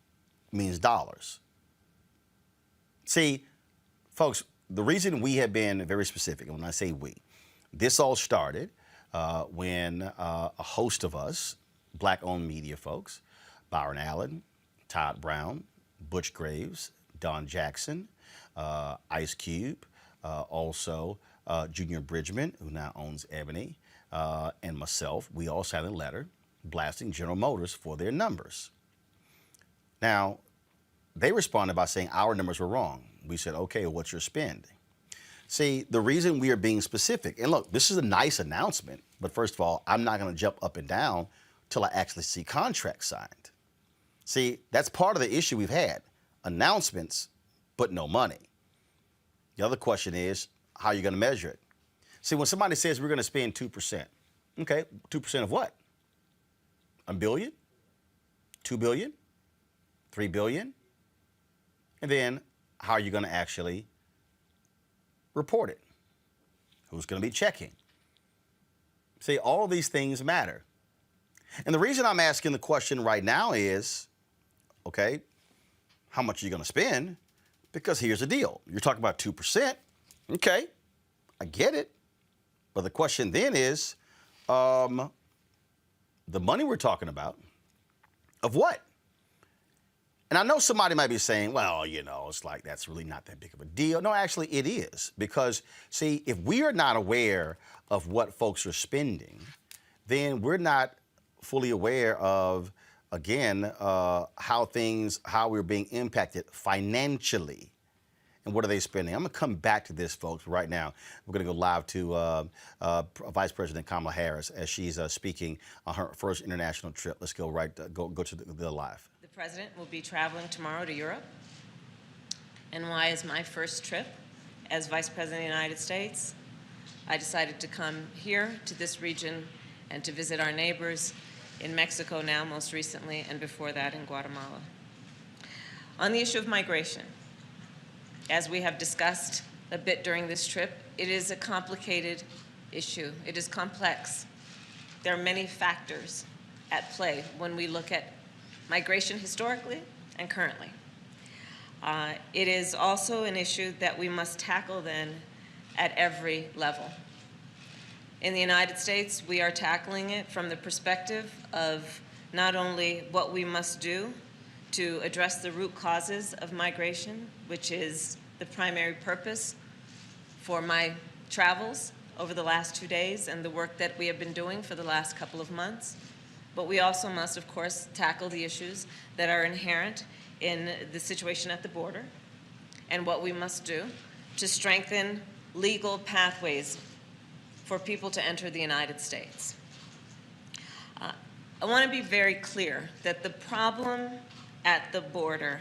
[SPEAKER 1] means dollars? See, folks, the reason we have been very specific, and when I say we, this all started when a host of us, black-owned media folks, Byron Allen, Todd Brown, Butch Graves, Don Jackson, Ice Cube, also Junior Bridgman, who now owns Ebony, and myself, we all signed a letter blasting General Motors for their numbers. Now, they responded by saying our numbers were wrong. We said, okay, what's your spend? See, the reason we are being specific, and look, this is a nice announcement, but first of all, I'm not going to jump up and down till I actually see contracts signed. See, that's part of the issue we've had. Announcements, but no money. The other question is, how are you going to measure it? See, when somebody says we're going to spend 2%, okay, 2% of what? $1 billion? $2 billion? $3 billion? And then how are you going to actually report it? Who's going to be checking? See, all these things matter. And the reason I'm asking the question right now is, okay, how much are you going to spend? Because here's the deal. You're talking about 2%. Okay, I get it. But the question then is, the money we're talking about, of what? And I know somebody might be saying, well, you know, it's like that's really not that big of a deal. No, actually it is. Because, see, if we are not aware of what folks are spending, then we're not fully aware of, again, how we're being impacted financially. And what are they spending? I'm going to come back to this, folks, right now. We're going to go live to Vice President Kamala Harris as she's speaking on her first international trip. Let's go go to the live.
[SPEAKER 19] The President will be traveling tomorrow to Europe. And why is my first trip as Vice President of the United States? I decided to come here to this region and to visit our neighbors in Mexico now, most recently, and before that in Guatemala. On the issue of migration, as we have discussed a bit during this trip, it is a complicated issue. It is complex. There are many factors at play when we look at migration historically and currently. It is also an issue that we must tackle then at every level. In the United States, we are tackling it from the perspective of not only what we must do to address the root causes of migration, which is the primary purpose for my travels over the last 2 days and the work that we have been doing for the last couple of months. But we also must, of course, tackle the issues that are inherent in the situation at the border and what we must do to strengthen legal pathways for people to enter the United States. I want to be very clear that the problem at the border,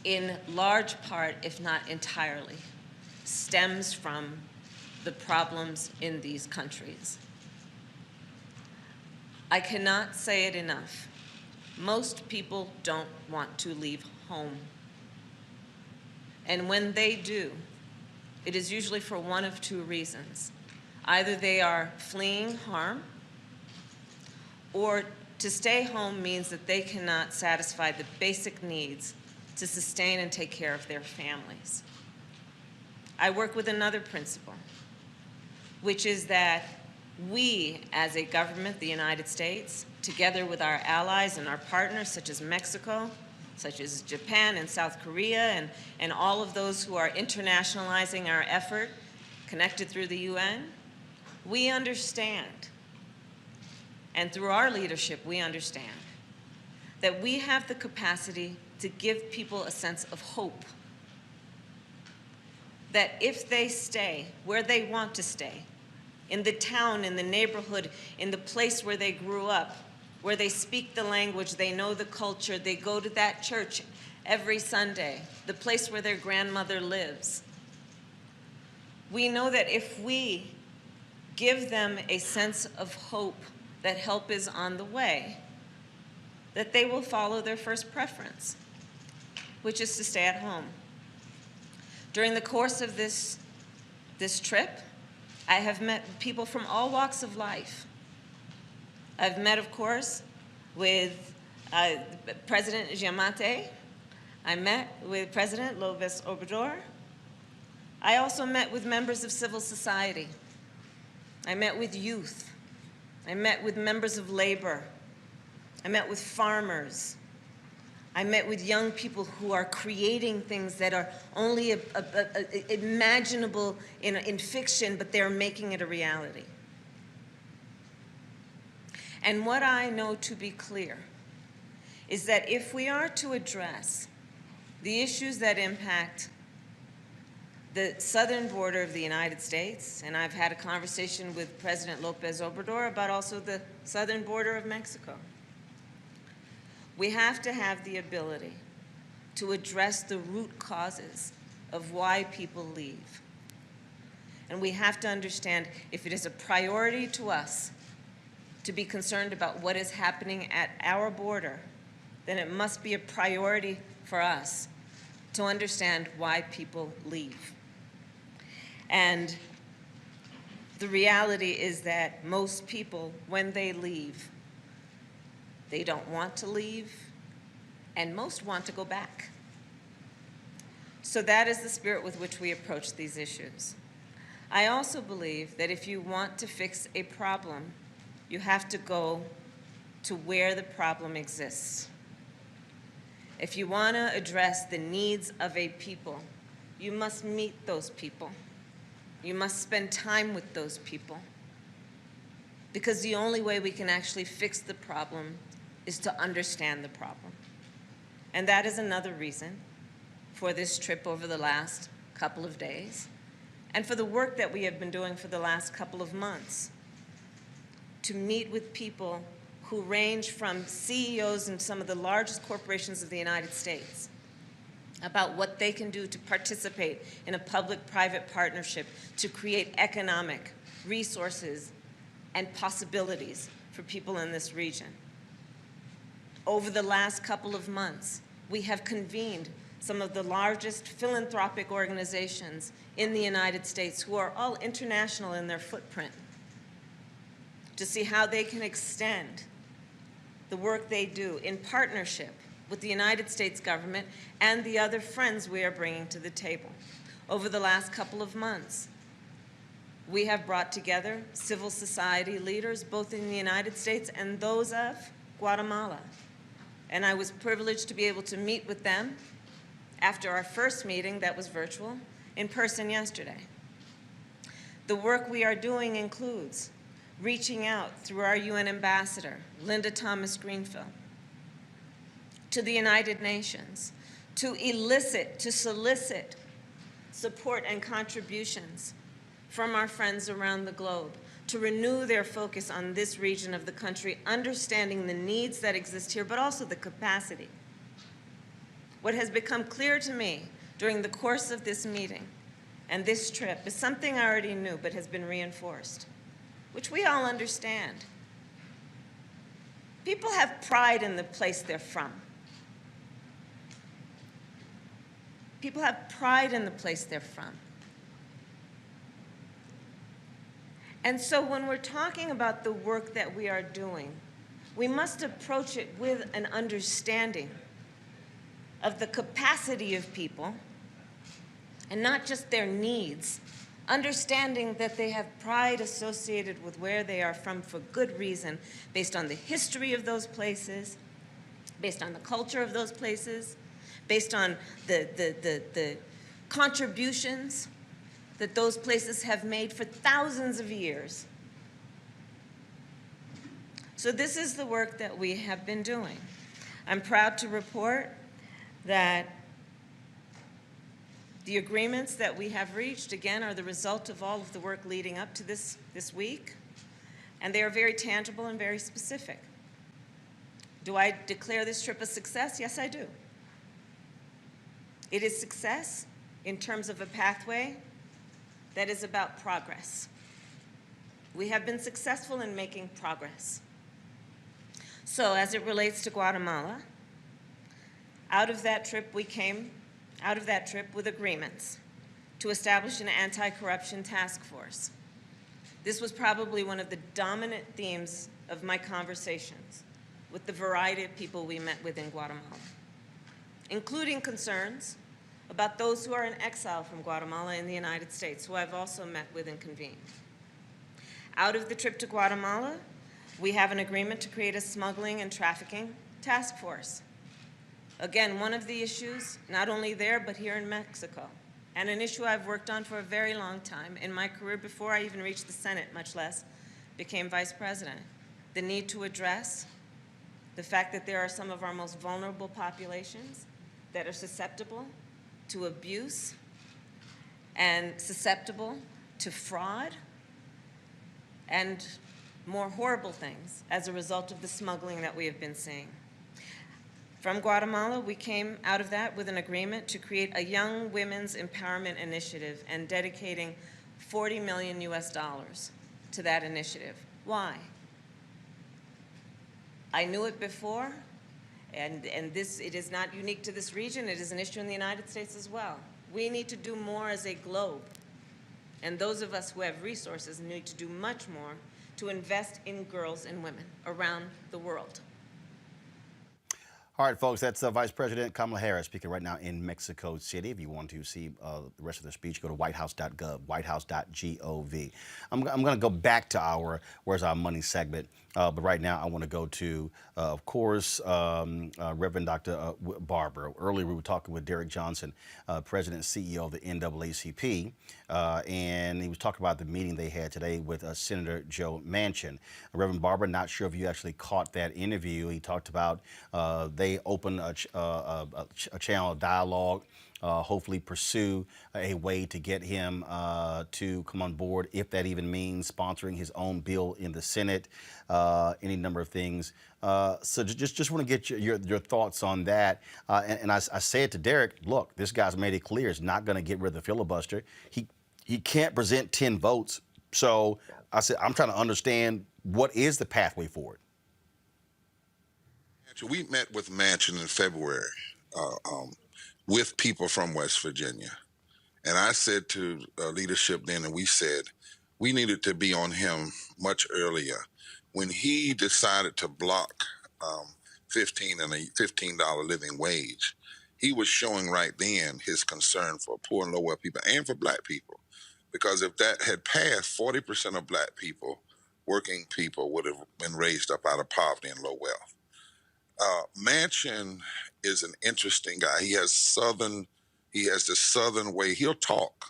[SPEAKER 19] in large part, if not entirely, stems from the problems in these countries. I cannot say it enough. Most people don't want to leave home. And when they do, it is usually for one of two reasons. Either they are fleeing harm, or to stay home means that they cannot satisfy the basic needs to sustain and take care of their families. I work with another principle, which is that we, as a government, the United States, together with our allies and our partners, such as Mexico, such as Japan and South Korea, and all of those who are internationalizing our effort, connected through the UN, we understand, and through our leadership, we understand that we have the capacity to give people a sense of hope. That if they stay where they want to stay, in the town, in the neighborhood, in the place where they grew up, where they speak the language, they know the culture, they go to that church every Sunday, the place where their grandmother lives. We know that if we give them a sense of hope that help is on the way, that they will follow their first preference, which is to stay at home. During the course of this trip, I have met people from all walks of life. I've met, of course, with President Giammattei. I met with President López Obrador. I also met with members of civil society. I met with youth. I met with members of labor. I met with farmers. I met with young people who are creating things that are only imaginable in fiction, but they're making it a reality. And what I know to be clear is that if we are to address the issues that impact the southern border of the United States, and I've had a conversation with President López Obrador about also the southern border of Mexico, we have to have the ability to address the root causes of why people leave. And we have to understand if it is a priority to us to be concerned about what is happening at our border, then it must be a priority for us to understand why people leave. And the reality is that most people, when they leave, they don't want to leave, and most want to go back. So that is the spirit with which we approach these issues. I also believe that if you want to fix a problem, you have to go to where the problem exists. If you want to address the needs of a people, you must meet those people. You must spend time with those people. Because the only way we can actually fix the problem is to understand the problem. And that is another reason for this trip over the last couple of days, and for the work that we have been doing for the last couple of months, to meet with people who range from CEOs in some of the largest corporations of the United States about what they can do to participate in a public-private partnership to create economic resources and possibilities for people in this region. Over the last couple of months, we have convened some of the largest philanthropic organizations in the United States who are all international in their footprint to see how they can extend the work they do in partnership with the United States government and the other friends we are bringing to the table. Over the last couple of months, we have brought together civil society leaders, both in the United States and those of Guatemala. And I was privileged to be able to meet with them after our first meeting that was virtual, in person yesterday. The work we are doing includes reaching out through our UN ambassador, Linda Thomas-Greenfield, to the United Nations, to solicit support and contributions from our friends around the globe, to renew their focus on this region of the country, understanding the needs that exist here, but also the capacity. What has become clear to me during the course of this meeting and this trip is something I already knew, but has been reinforced, which we all understand. People have pride in the place they're from. People have pride in the place they're from. And so when we're talking about the work that we are doing, we must approach it with an understanding of the capacity of people and not just their needs, understanding that they have pride associated with where they are from for good reason, based on the history of those places, based on the culture of those places, based on the contributions that those places have made for thousands of years. So this is the work that we have been doing. I'm proud to report that the agreements that we have reached, again, are the result of all of the work leading up to this week, and they are very tangible and very specific. Do I declare this trip a success? Yes, I do. It is success in terms of a pathway that is about progress. We have been successful in making progress. So as it relates to Guatemala, out of that trip we came with agreements to establish an anti-corruption task force. This was probably one of the dominant themes of my conversations with the variety of people we met with in Guatemala, including concerns about those who are in exile from Guatemala in the United States, who I've also met with and convened. Out of the trip to Guatemala, we have an agreement to create a smuggling and trafficking task force. Again, one of the issues, not only there, but here in Mexico, and an issue I've worked on for a very long time in my career before I even reached the Senate, much less became vice president. The need to address the fact that there are some of our most vulnerable populations that are susceptible to abuse and susceptible to fraud and more horrible things as a result of the smuggling that we have been seeing. From Guatemala, we came out of that with an agreement to create a young women's empowerment initiative and dedicating $40 million to that initiative. Why? I knew it before, and it is not unique to this region. It is an issue in the United States as well. We need to do more as a globe, and those of us who have resources need to do much more to invest in girls and women around the world.
[SPEAKER 1] All right, folks, that's Vice President Kamala Harris speaking right now in Mexico City. If you want to see the rest of the speech, go to whitehouse.gov, whitehouse.gov. I'm going to go back to our Where's Our Money segment, but right now I want to go to, of course, Reverend Dr. Barber. Earlier we were talking with Derek Johnson, President and CEO of the NAACP, and he was talking about the meeting they had today with Senator Joe Manchin. Reverend Barber, not sure if you actually caught that interview. He talked about they open a channel of dialogue, hopefully pursue a way to get him to come on board, if that even means sponsoring his own bill in the Senate, any number of things. So just want to get your thoughts on that. And I said to Derek, look, this guy's made it clear he's not going to get rid of the filibuster. He can't present 10 votes. So I said, I'm trying to understand what is the pathway forward.
[SPEAKER 20] We met with Manchin in February with people from West Virginia. And I said to leadership then, and we said, we needed to be on him much earlier. When he decided to block $15 living wage, he was showing right then his concern for poor and low-wealth people and for black people. Because if that had passed, 40% of black people, working people, would have been raised up out of poverty and low wealth. Manchin is an interesting guy. He has the Southern way. He'll talk,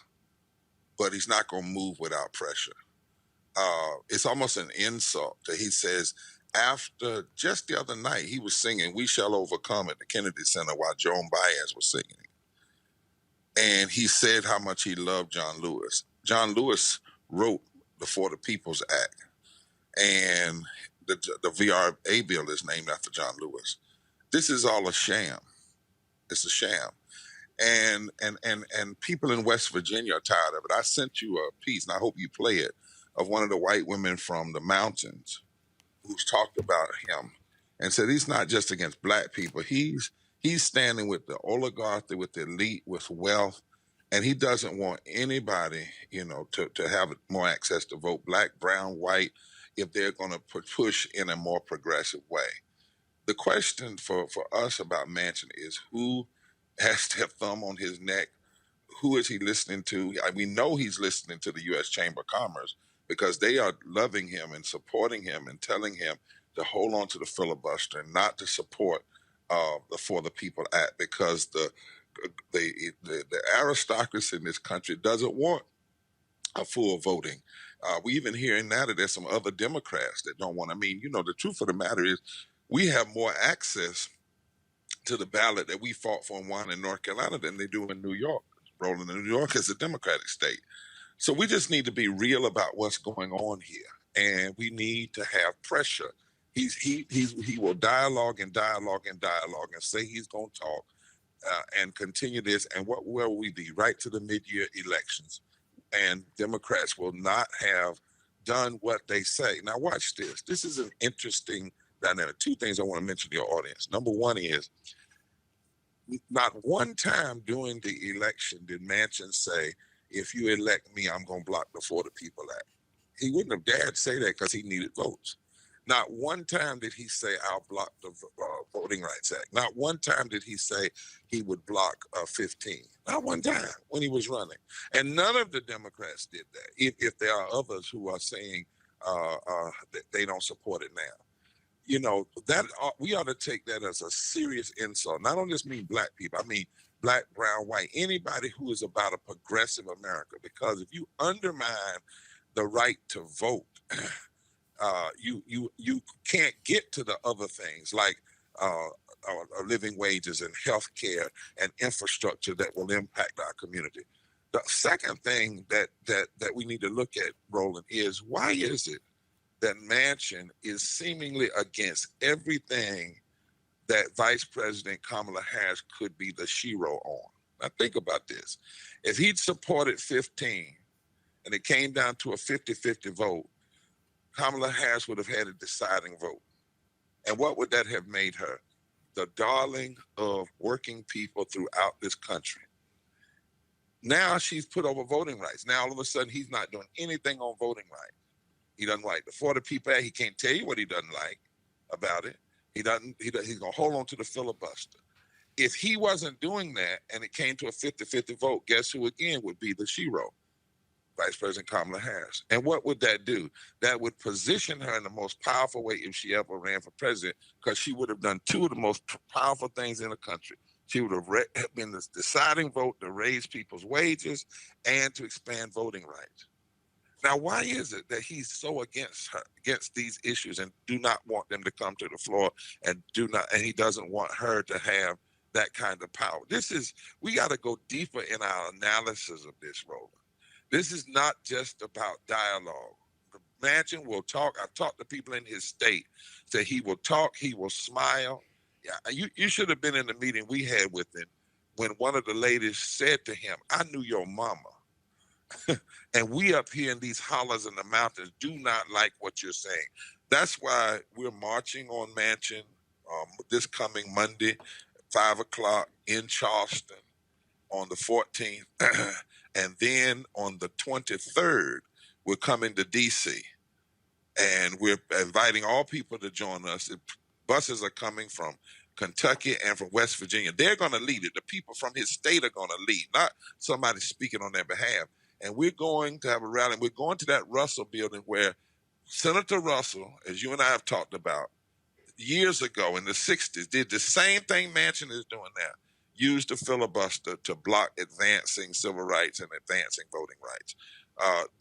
[SPEAKER 20] but he's not going to move without pressure. It's almost an insult that he says, after just the other night, he was singing "We Shall Overcome" at the Kennedy Center while Joan Baez was singing. And he said how much he loved John Lewis. John Lewis wrote the For the People's Act. And the VRA bill is named after John Lewis. This is all a sham. It's a sham. And people in West Virginia are tired of it. I sent you a piece, and I hope you play it, of one of the white women from the mountains who's talked about him and said he's not just against black people. He's standing with the oligarchy, with the elite, with wealth, and he doesn't want anybody, to have more access to vote, black, brown, white, if they're going to push in a more progressive way. The question for us about Manchin is who has their thumb on his neck. Who is he listening to? We know he's listening to the U.S. Chamber of Commerce because they are loving him and supporting him and telling him to hold on to the filibuster and not to support the For the People Act because the aristocracy in this country doesn't want a full voting. We even hearing now that there's some other Democrats that don't want. I mean, the truth of the matter is we have more access to the ballot that we fought for and won in North Carolina than they do in New York. Roland, in New York is a Democratic state. So we just need to be real about what's going on here. And we need to have pressure. He will dialogue and dialogue and dialogue and say he's going to talk and continue this. And where will we be? Right to the mid-year elections. And Democrats will not have done what they say. Now watch this. This is an interesting dynamic. Two things I want to mention to your audience. Number one is, not one time during the election did Manchin say, if you elect me, I'm going to block the For the People Act. He wouldn't have dared say that because he needed votes. Not one time did he say, I'll block the Voting Rights Act. Not one time did he say he would block 15. Not one time when he was running. And none of the Democrats did that, if there are others who are saying that they don't support it now. That we ought to take that as a serious insult. And I don't just mean black people. I mean black, brown, white, anybody who is about a progressive America. Because if you undermine the right to vote, you can't get to the other things like living wages and health care and infrastructure that will impact our community. The second thing that we need to look at, Roland, is why is it that Manchin is seemingly against everything that Vice President Kamala Harris could be the shero on? Now think about this. If he'd supported 15 and it came down to a 50-50 vote, Kamala Harris would have had a deciding vote. And what would that have made her? The darling of working people throughout this country. Now she's put over voting rights. Now all of a sudden he's not doing anything on voting rights. He doesn't like the For the People Act. He can't tell you what he doesn't like about it. He's going to hold on to the filibuster. If he wasn't doing that and it came to a 50-50 vote, guess who again would be the shero? Vice President Kamala Harris. And what would that do? That would position her in the most powerful way if she ever ran for president, because she would have done two of the most powerful things in the country. She would have been the deciding vote to raise people's wages and to expand voting rights. Now, why is it that he's so against these issues and do not want them to come to the floor and he doesn't want her to have that kind of power? We got to go deeper in our analysis of this, Roland. This is not just about dialogue. Manchin will talk. I've talked to people in his state, say he will talk, he will smile. Yeah, you should have been in the meeting we had with him when one of the ladies said to him, I knew your mama. And we up here in these hollers in the mountains do not like what you're saying. That's why we're marching on Manchin this coming Monday, 5 o'clock in Charleston on the 14th. And then on the 23rd, we're coming to D.C. And we're inviting all people to join us. Buses are coming from Kentucky and from West Virginia. They're going to lead it. The people from his state are going to lead, not somebody speaking on their behalf. And we're going to have a rally. We're going to that Russell building where Senator Russell, as you and I have talked about, years ago in the 60s, did the same thing Manchin is doing now. Used the filibuster to block advancing civil rights and advancing voting rights.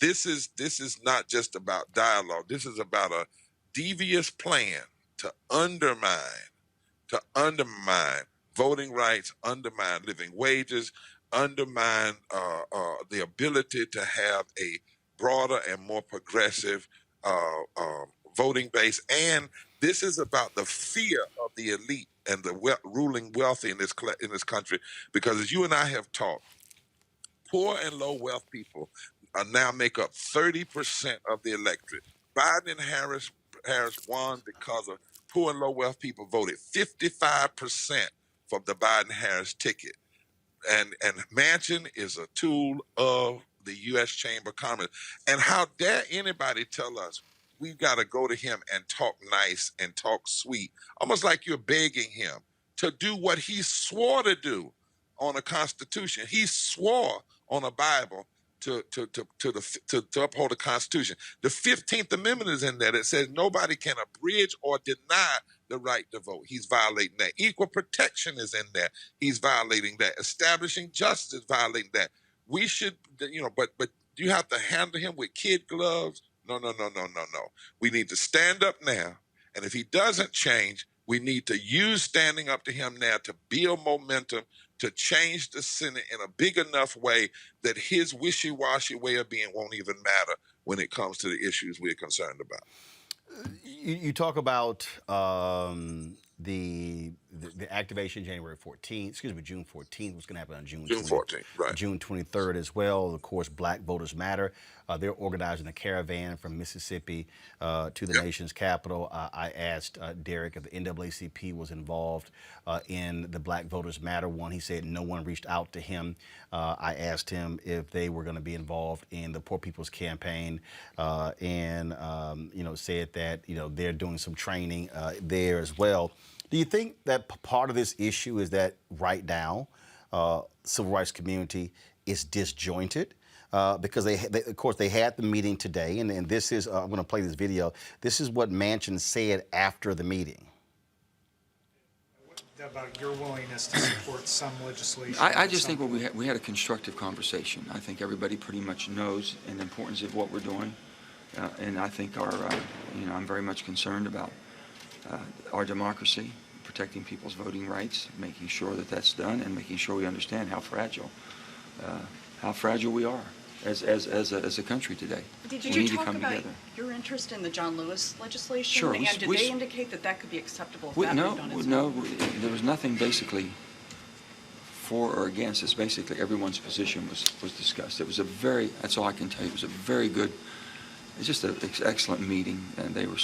[SPEAKER 20] This is not just about dialogue. This is about a devious plan to undermine voting rights, undermine living wages, undermine the ability to have a broader and more progressive voting base. And this is about the fear of the elite and the ruling wealthy in this country, because as you and I have talked, poor and low wealth people now make up 30% of the electorate. Biden and Harris won because of poor and low wealth people voted 55% for the Biden-Harris ticket. And Manchin is a tool of the U.S. Chamber of Commerce. And how dare anybody tell us we've got to go to him and talk nice and talk sweet, almost like you're begging him to do what he swore to do, on a Constitution. He swore on a Bible to uphold the Constitution. The 15th Amendment is in there that says nobody can abridge or deny the right to vote. He's violating that. Equal protection is in there. He's violating that. Establishing justice, violating that. We should, but you have to handle him with kid gloves. No. We need to stand up now. And if he doesn't change, we need to use standing up to him now to build momentum, to change the Senate in a big enough way that his wishy-washy way of being won't even matter when it comes to the issues we're concerned about.
[SPEAKER 1] You talk about the activation January 14th, June 14th. What's going to happen on June
[SPEAKER 20] 14th, right.
[SPEAKER 1] June 23rd as well. Of course, Black Voters Matter. They're organizing a caravan from Mississippi to the nation's capital. I asked Derek if the NAACP was involved in the Black Voters Matter one. He said no one reached out to him. I asked him if they were going to be involved in the Poor People's Campaign and said that they're doing some training there as well. Do you think that part of this issue is that right now civil rights community is disjointed? Because of course, they had the meeting today, and this is, I'm going to play this video. This is what Manchin said after the meeting.
[SPEAKER 13] About your willingness to support some legislation.
[SPEAKER 21] I just think we had a constructive conversation. I think everybody pretty much knows the importance of what we're doing, and I think I'm very much concerned about our democracy, protecting people's voting rights, making sure that that's done, and making sure we understand how fragile we are as a country today.
[SPEAKER 22] Did you talk about your interest in the John Lewis legislation?
[SPEAKER 21] Sure.
[SPEAKER 22] And did they indicate that could be acceptable?
[SPEAKER 21] No, there was nothing basically for or against. It's basically everyone's position was discussed. It was that's all I can tell you. It was a very good, it's just an excellent meeting, and they were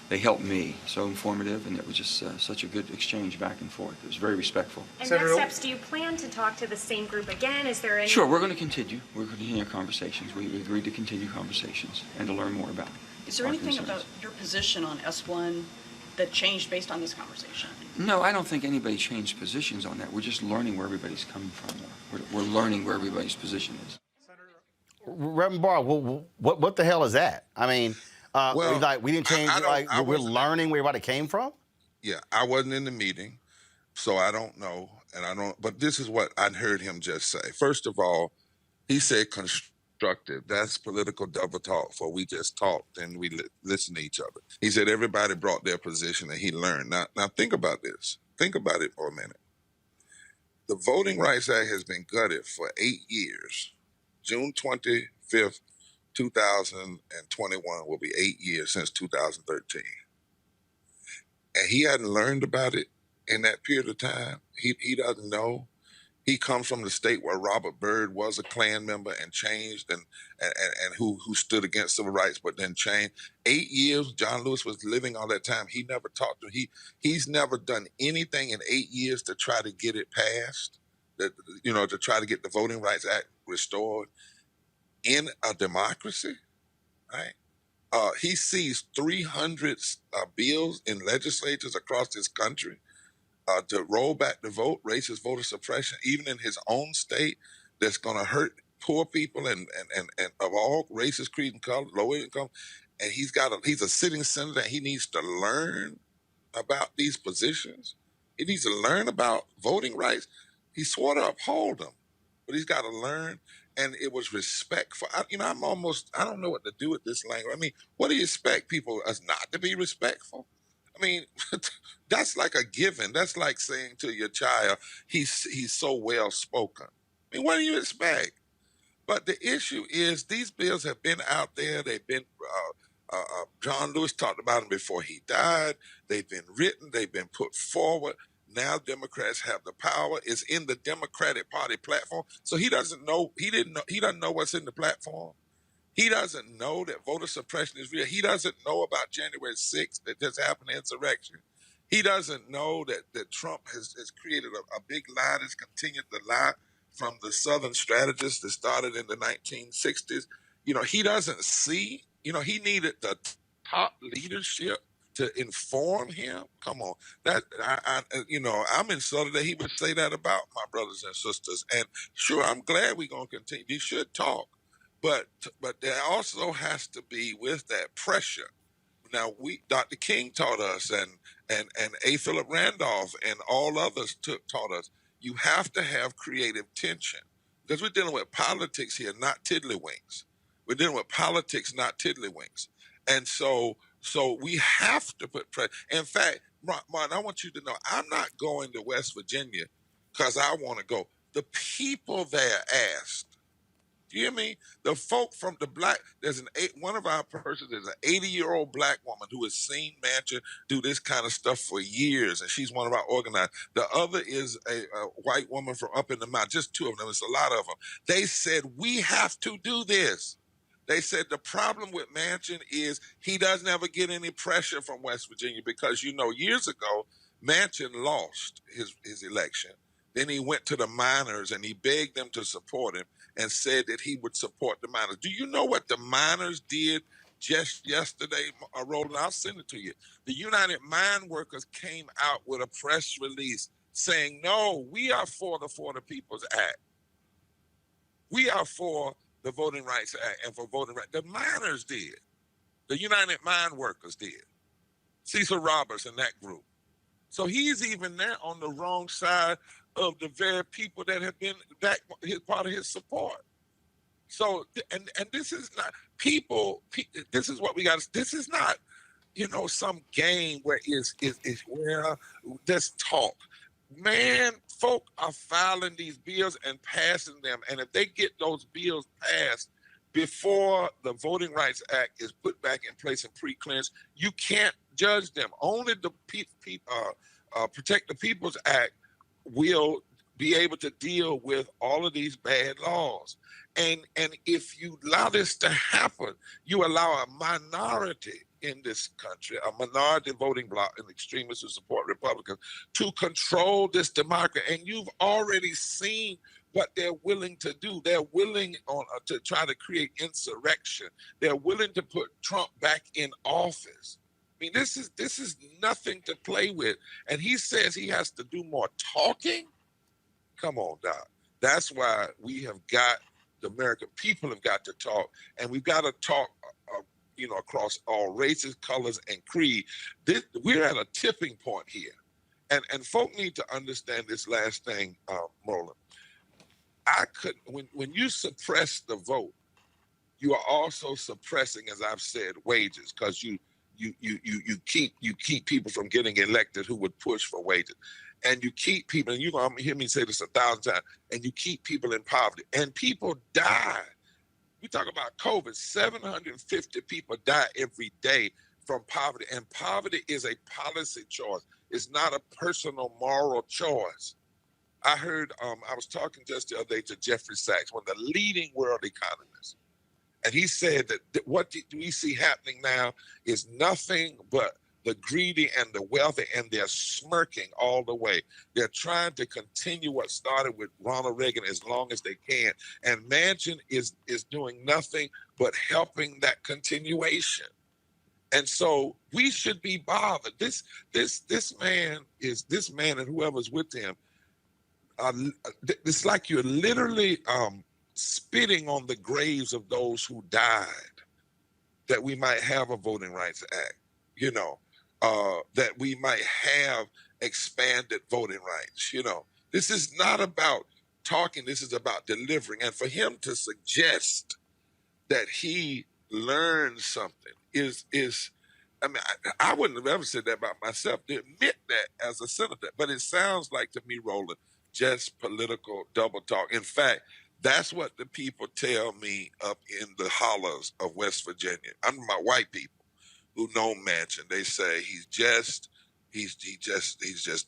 [SPEAKER 21] they helped me, so informative, and it was just such a good exchange back and forth. It was very respectful.
[SPEAKER 23] And next steps, do you plan to talk to the same group again? Is there any...
[SPEAKER 21] Sure, we're going to continue. We're going to continue our conversations. We agreed to continue conversations and to learn more about it.
[SPEAKER 22] Is there anything about your position on S1 that changed based on this conversation?
[SPEAKER 21] No, I don't think anybody changed positions on that. We're just learning where everybody's coming from. We're learning where everybody's position is.
[SPEAKER 1] Reverend Barber, what the hell is that? I mean... we didn't change. We're learning where everybody came from.
[SPEAKER 20] Yeah, I wasn't in the meeting, so I don't know, But this is what I heard him just say. First of all, he said constructive. That's political double talk. For we just talked and we listened to each other. He said everybody brought their position and he learned. Now think about this. Think about it for a minute. The Voting Rights Act has been gutted for 8 years. June 25th. 2021 will be 8 years since 2013. And he hadn't learned about it in that period of time. He doesn't know. He comes from the state where Robert Byrd was a Klan member and changed and who stood against civil rights, but then changed. 8 years, John Lewis was living all that time. He never talked to him. He's never done anything in 8 years to try to get it passed, to try to get the Voting Rights Act restored. In a democracy, right? He sees 300 bills in legislatures across this country to roll back the vote, racist voter suppression, even in his own state, that's going to hurt poor people and of all races, creed, and color, low income. And he's a sitting senator, and he needs to learn about these positions. He needs to learn about voting rights. He swore to uphold them, but he's got to learn. And it was respectful. I don't know what to do with this language. I mean, what do you expect people as not to be respectful? I mean, that's like a given. That's like saying to your child, he's so well spoken. I mean, what do you expect? But the issue is these bills have been out there. They've been, John Lewis talked about them before he died. They've been written. They've been put forward. Now Democrats have the power. It's in the Democratic Party platform. So he doesn't know. He doesn't know what's in the platform. He doesn't know that voter suppression is real. He doesn't know about January 6th that just happened, insurrection. He doesn't know that Trump has created a big lie that's continued to lie from the Southern strategists that started in the 1960s. He doesn't see. He needed the top leadership to inform him. Come on, that I'm insulted that he would say that about my brothers and sisters. And sure, I'm glad we're gonna continue. He should talk, but there also has to be with that pressure. Now, Dr. King taught us, and A. Philip Randolph and all others taught us, you have to have creative tension because we're dealing with politics here, not tiddlywinks. We're dealing with politics, not tiddlywinks. And so we have to put pressure. In fact, Martin, I want you to know, I'm not going to West Virginia because I want to go. The people there asked. Do you hear me? The folk from the black, one of our persons is an 80-year-old black woman who has seen Manchin do this kind of stuff for years, and she's one of our organizers. The other is a white woman from up in the mountain, just two of them. It's a lot of them. They said, we have to do this. They said the problem with Manchin is he doesn't ever get any pressure from West Virginia because, years ago, Manchin lost his election. Then he went to the miners and he begged them to support him and said that he would support the miners. Do you know what the miners did just yesterday, Roland? I'll send it to you. The United Mine Workers came out with a press release saying, no, we are for the People's Act. We are for the Voting Rights Act and for voting rights. The miners did. The United Mine Workers did. Cecil Roberts and that group. So he's even there on the wrong side of the very people that have been part of his support. So, and this is not this is what we got. This is not, some game where it's where there's talk. Man, folk are filing these bills and passing them. And if they get those bills passed before the Voting Rights Act is put back in place and pre-clearance, you can't judge them. Only the Protect the People's Act will be able to deal with all of these bad laws. And if you allow this to happen, you allow a minority in this country, a minority voting bloc and extremists who support Republicans to control this democracy. And you've already seen what they're willing to do. They're willing to try to create insurrection. They're willing to put Trump back in office. I mean, this is nothing to play with. And he says he has to do more talking. Come on, Doc. That's why the American people have got to talk, and we've got to talk, across all races, colors, and creed. We're at a tipping point here, and folk need to understand this last thing, Roland. When you suppress the vote, you are also suppressing, as I've said, wages, because you keep people from getting elected who would push for wages. And you keep people, and you're going to hear me say this 1,000 times, and you keep people in poverty. And people die. We talk about COVID, 750 people die every day from poverty. And poverty is a policy choice. It's not a personal moral choice. I heard, I was talking just the other day to Jeffrey Sachs, one of the leading world economists. And he said that what we see happening now is nothing but the greedy and the wealthy, and they're smirking all the way. They're trying to continue what started with Ronald Reagan as long as they can. And Manchin is doing nothing but helping that continuation. And so we should be bothered. This man and whoever's with him, it's like you're literally spitting on the graves of those who died, that we might have a Voting Rights Act, that we might have expanded voting rights. This is not about talking, this is about delivering. And for him to suggest that he learned something is I wouldn't have ever said that about myself, to admit that as a senator, but it sounds like to me, Roland, just political double talk. In fact, that's what the people tell me up in the hollows of West Virginia. I'm my white people who know Manchin. They say he's just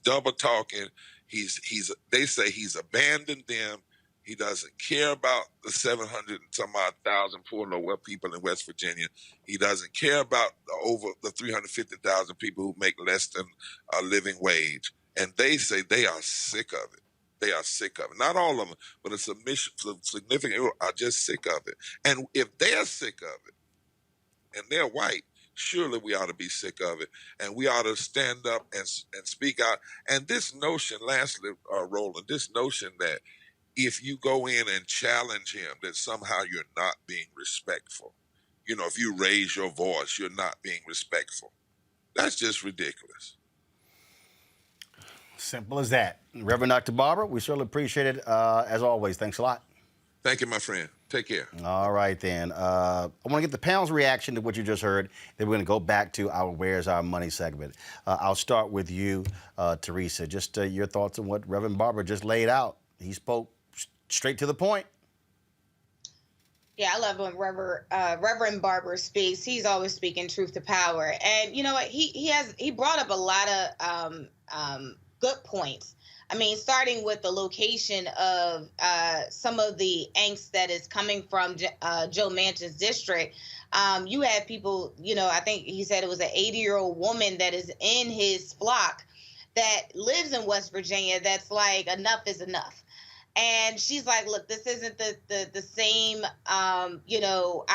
[SPEAKER 20] double talking. They say he's abandoned them. He doesn't care about the 700 and some odd thousand poor and low people in West Virginia. He doesn't care about over the 350,000 people who make less than a living wage. And they say they are sick of it. They are sick of it. Not all of them, but a significant are just sick of it. And if they're sick of it, and they're white, surely we ought to be sick of it, and we ought to stand up and speak out. And this notion, lastly, Roland, this notion that if you go in and challenge him, that somehow you're not being respectful. You know, if you raise your voice, you're not being respectful. That's just ridiculous.
[SPEAKER 1] Simple as that. Reverend Dr. Barber, we certainly appreciate it. As always, thanks a lot.
[SPEAKER 20] Thank you, my friend. Take care.
[SPEAKER 1] All right, then. I want to get the panel's reaction to what you just heard. Then we're going to go back to our Where's Our Money segment. I'll start with you, Teresa. Just your thoughts on what Reverend Barber just laid out. He spoke straight to the point.
[SPEAKER 4] Yeah, I love when Reverend Barber speaks. He's always speaking truth to power. And you know what? He brought up a lot of good points. I mean, starting with the location of some of the angst that is coming from Joe Manchin's district. You have people, you know, I think he said it was an 80-year-old woman that is in his flock that lives in West Virginia that's like, enough is enough. And she's like, look, this isn't the same, you know,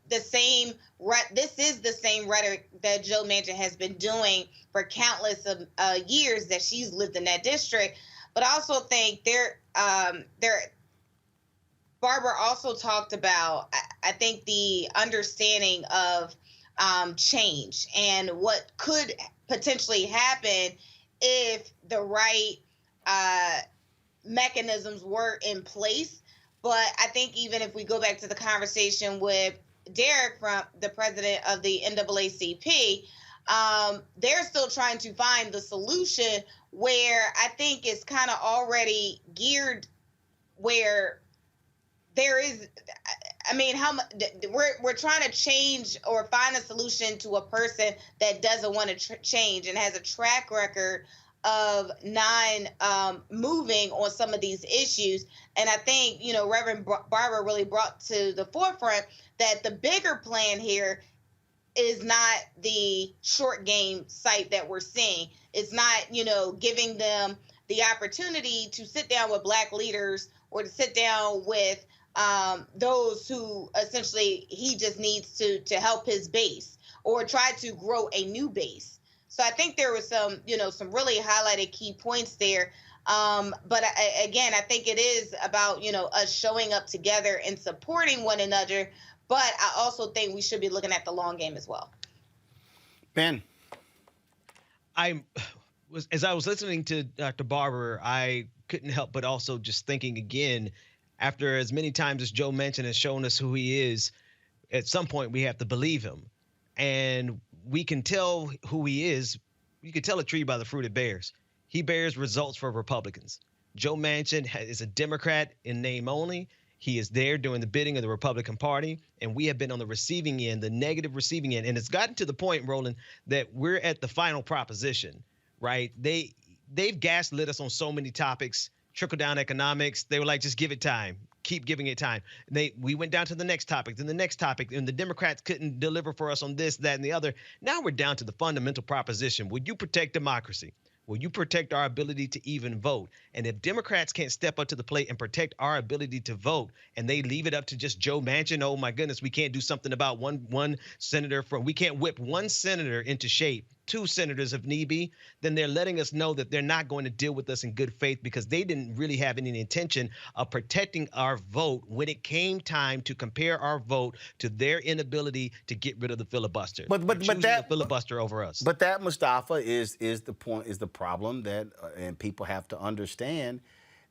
[SPEAKER 4] this is the same rhetoric that Joe Manchin has been doing for countless of years that she's lived in that district. But I also think Barber also talked about, I think, the understanding of change and what could potentially happen if the right mechanisms were in place. But I think even if we go back to the conversation with Derek, from the president of the NAACP, they're still trying to find the solution where I think it's kind of already geared where there is, I mean, we're trying to change or find a solution to a person that doesn't want to change and has a track record of moving on some of these issues. And I think, you know, Reverend Barber really brought to the forefront that the bigger plan here is not the short game site that we're seeing. It's not, you know, giving them the opportunity to sit down with Black leaders or to sit down with those who essentially he just needs to help his base or try to grow a new base. So I think there was some really highlighted key points there. But again, I think it is about, you know, us showing up together and supporting one another. But I also think we should be looking at the long game as well.
[SPEAKER 1] Ben.
[SPEAKER 3] As I was listening to Dr. Barber, I couldn't help but also just thinking again, after as many times as Joe Manchin has shown us who he is, at some point we have to believe him. And we can tell who he is. You can tell a tree by the fruit it bears. He bears results for Republicans. Joe Manchin is a Democrat in name only. He is there doing the bidding of the Republican Party, and we have been on the receiving end, the negative receiving end. And it's gotten to the point, Roland, that we're at the final proposition, right? They've gaslit us on so many topics, trickle-down economics. They were like, just give it time. Keep giving it time. We went down to the next topic, then the next topic, and the Democrats couldn't deliver for us on this, that, and the other. Now we're down to the fundamental proposition. Will you protect democracy? Will you protect our ability to even vote? And if Democrats can't step up to the plate and protect our ability to vote, and they leave it up to just Joe Manchin, oh my goodness, we can't do something about one senator we can't whip one senator into shape, 2 senators if need be, then they're letting us know that they're not going to deal with us in good faith because they didn't really have any intention of protecting our vote when it came time to compare our vote to their inability to get rid of the filibuster. But that filibuster over us.
[SPEAKER 1] But that, Mustafa, is the point, is the problem that and people have to understand.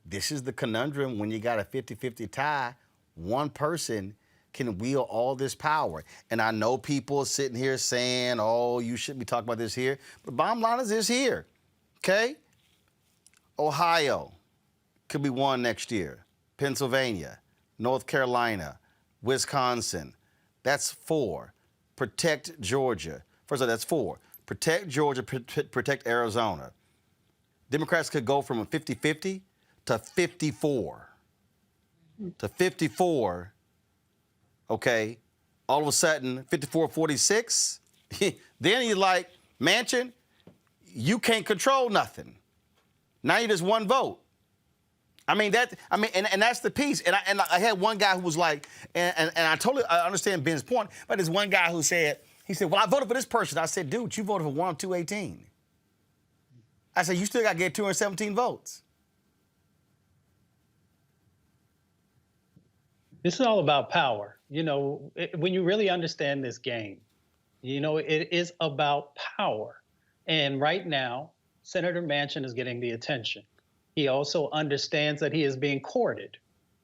[SPEAKER 1] This is the conundrum when you got a 50-50 tie. One person can wield all this power. And I know people sitting here saying, oh, you shouldn't be talking about this here. But the bottom line is this here, okay? Ohio could be won next year. Pennsylvania, North Carolina, Wisconsin. That's 4. Protect Georgia. First of all, that's 4. Protect Georgia, protect Arizona. Democrats could go from a 50-50 to 54. To 54. Okay, all of a sudden, 54-46, then you're like, Manchin, you can't control nothing. Now you just one vote. And that's the piece. And I had one guy who was like, and I understand Ben's point, but there's one guy who said, He said, well, I voted for this person. I said, dude, you voted for one of 218. I said, you still got to get 217 votes.
[SPEAKER 2] This is all about power. You know, when you really understand this game, you know, it is about power. And right now, Senator Manchin is getting the attention. He also understands that he is being courted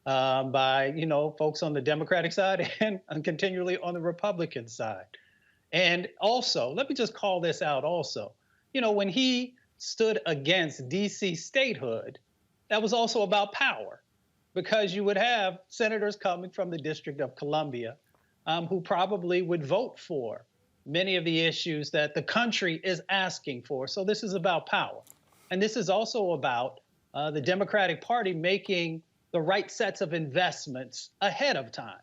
[SPEAKER 2] by, you know, folks on the Democratic side and continually on the Republican side. And also, let me just call this out also. You know, when he stood against D.C. statehood, that was also about power, because you would have senators coming from the District of Columbia who probably would vote for many of the issues that the country is asking for. So this is about power. And this is also about the Democratic Party making the right sets of investments ahead of time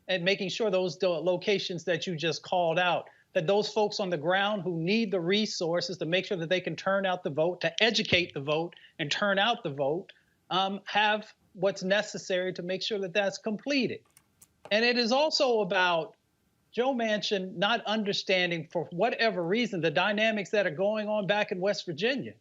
[SPEAKER 2] and making sure those locations that you just called out, that those folks on the ground who need the resources to make sure that they can turn out the vote, to educate the vote and turn out the vote, have what's necessary to make sure that that's completed. And it is also about Joe Manchin not understanding, for whatever reason, the dynamics that are going on back in West Virginia.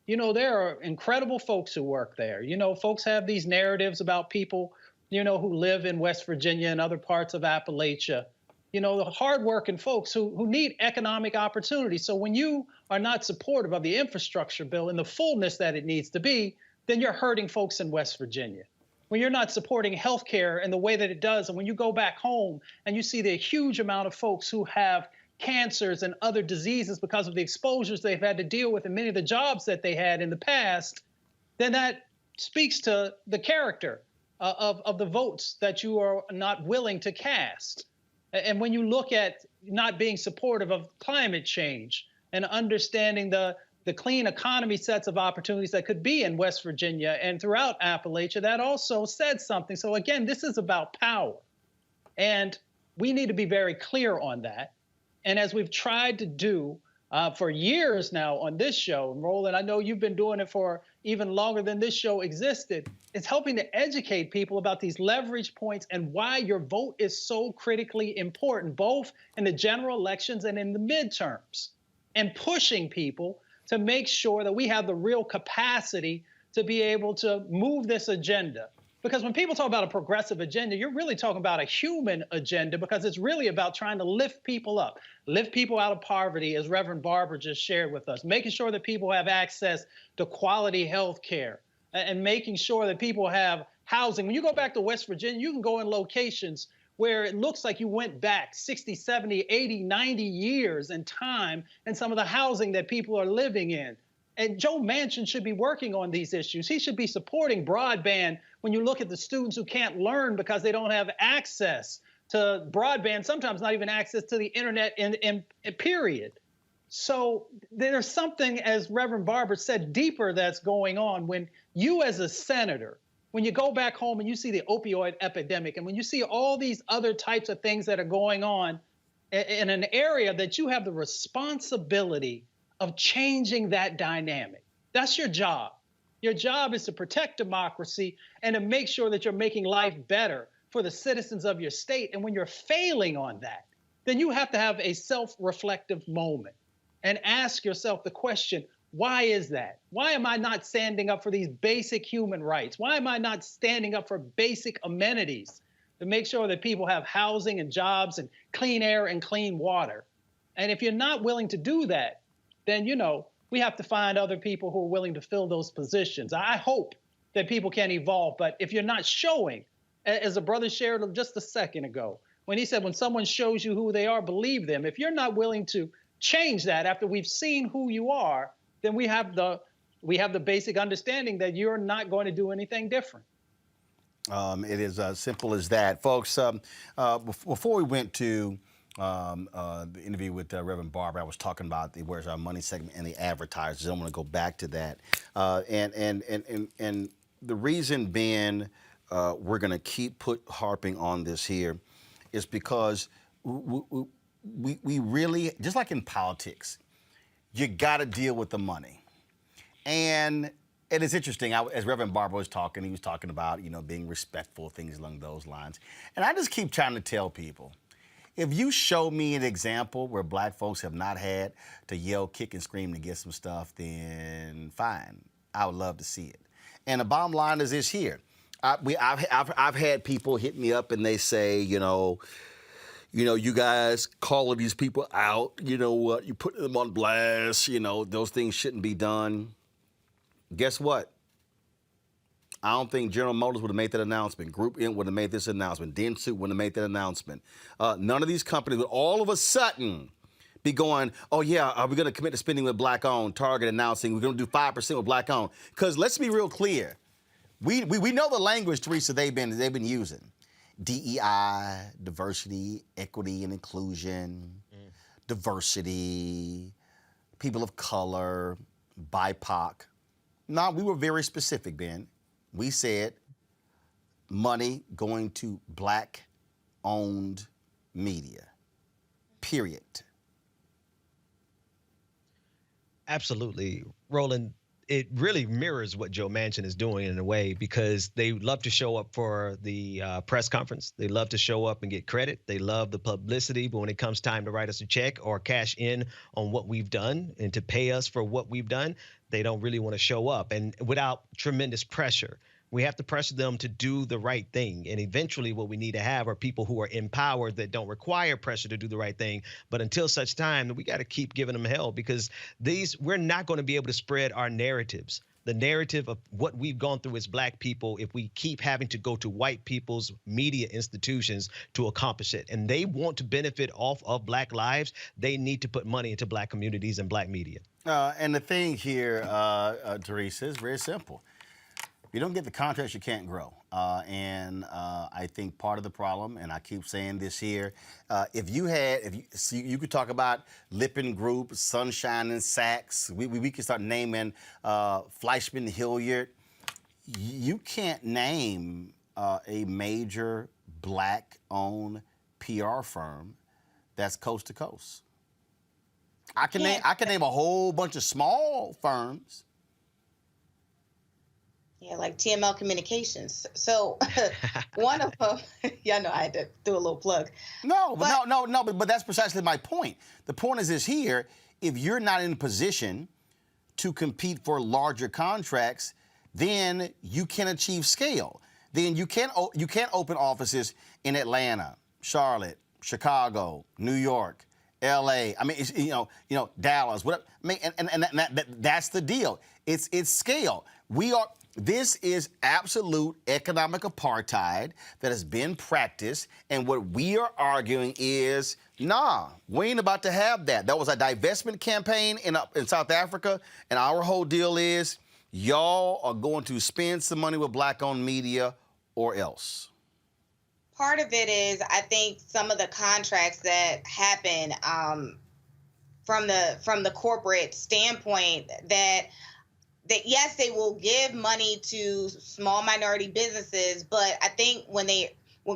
[SPEAKER 2] You know, there are incredible folks who work there. You know, folks have these narratives about people, you know, who live in West Virginia and other parts of Appalachia. You know, the hardworking folks who need economic opportunity. So when you are not supportive of the infrastructure bill in the fullness that it needs to be, then you're hurting folks in West Virginia. When you're not supporting healthcare in the way that it does, and when you go back home and you see the huge amount of folks who have cancers and other diseases because of the exposures they've had to deal with and many of the jobs that they had in the past, then that speaks to the character of the votes that you are not willing to cast. And when you look at not being supportive of climate change and understanding the clean economy sets of opportunities that could be in West Virginia and throughout Appalachia, that also said something. So again, this is about power. And we need to be very clear on that. And as we've tried to do for years now on this show, and Roland, I know you've been doing it for even longer than this show existed, it's helping to educate people about these leverage points and why your vote is so critically important, both in the general elections and in the midterms, and pushing people to make sure that we have the real capacity to be able to move this agenda. Because when people talk about a progressive agenda, you're really talking about a human agenda, because it's really about trying to lift people up, lift people out of poverty, as Reverend Barber just shared with us, making sure that people have access to quality health care, and making sure that people have housing. When you go back to West Virginia, you can go in locations where it looks like you went back 60, 70, 80, 90 years in time and some of the housing that people are living in. And Joe Manchin should be working on these issues. He should be supporting broadband when you look at the students who can't learn because they don't have access to broadband, sometimes not even access to the internet in period. So there's something, as Reverend Barber said, deeper that's going on when you as a senator, when you go back home and you see the opioid epidemic, and when you see all these other types of things that are going on in an area that you have the responsibility of changing that dynamic. That's your job. Your job is to protect democracy and to make sure that you're making life better for the citizens of your state. And when you're failing on that, then you have to have a self-reflective moment and ask yourself the question, why is that? Why am I not standing up for these basic human rights? Why am I not standing up for basic amenities to make sure that people have housing and jobs and clean air and clean water? And if you're not willing to do that, then, you know, we have to find other people who are willing to fill those positions. I hope that people can evolve, but if you're not showing, as a brother shared just a second ago, when he said, when someone shows you who they are, believe them. If you're not willing to change that after we've seen who you are, then we have the basic understanding that you're not going to do anything different.
[SPEAKER 1] It is as simple as that. Folks, before we went to the interview with Reverend Barber, I was talking about the Where's Our Money segment and the advertisers. I want to go back to that. And the reason being we're going to keep harping on this here is because we really, just like in politics, you got to deal with the money. And it's interesting, as Reverend Barber was talking, he was talking about, you know, being respectful, things along those lines. And I just keep trying to tell people, If you show me an example where black folks have not had to yell, kick, and scream to get some stuff, then fine. I would love to see it. And the bottom line is this here. I've had people hit me up and they say, you know, you guys calling these people out, you know what, you put them on blast, you know, those things shouldn't be done. Guess what? I don't think General Motors would have made that announcement. Group Inc. would have made this announcement. Dentsu would have made that announcement. None of these companies would all of a sudden be going, oh yeah, are we going to commit to spending with black-owned? Target announcing we're going to do 5% with black-owned. Because let's be real clear. We know the language, Teresa, they've been using. DEI, diversity, equity, and inclusion, diversity, people of color, BIPOC. No, we were very specific, Ben. We said money going to black-owned media, period.
[SPEAKER 3] Absolutely. Roland, it really mirrors what Joe Manchin is doing in a way, because they love to show up for the press conference. They love to show up and get credit. They love the publicity. But when it comes time to write us a check or cash in on what we've done and to pay us for what we've done, they don't really want to show up. And without tremendous pressure, we have to pressure them to do the right thing. And eventually what we need to have are people who are empowered that don't require pressure to do the right thing. But until such time, we got to keep giving them hell, because we're not going to be able to spread our narratives. The narrative of what we've gone through as black people, if we keep having to go to white people's media institutions to accomplish it. And they want to benefit off of black lives. They need to put money into black communities and black media.
[SPEAKER 1] And the thing here, Teresa, is very simple. You don't get the contracts, you can't grow. I think part of the problem, and I keep saying this here, you could talk about Lippin Group, Sunshine and Sachs. We could start naming Fleischman Hilliard. You can't name a major black-owned PR firm that's coast to coast. I can name a whole bunch of small firms.
[SPEAKER 4] Yeah, like TML Communications. So one of them, y'all know I had to do a little plug.
[SPEAKER 1] But that's precisely my point. The point is this here: if you're not in a position to compete for larger contracts, then you can achieve scale. Then you can't open offices in Atlanta, Charlotte, Chicago, New York, L.A. I mean, it's, Dallas. Whatever. I mean, and that's the deal. It's scale. This is absolute economic apartheid that has been practiced, and what we are arguing is, nah, we ain't about to have that. That was a divestment campaign in South Africa, and our whole deal is, y'all are going to spend some money with black-owned media or else.
[SPEAKER 4] Part of it is, I think, some of the contracts that happen from the corporate standpoint that yes, they will give money to small minority businesses, but I think when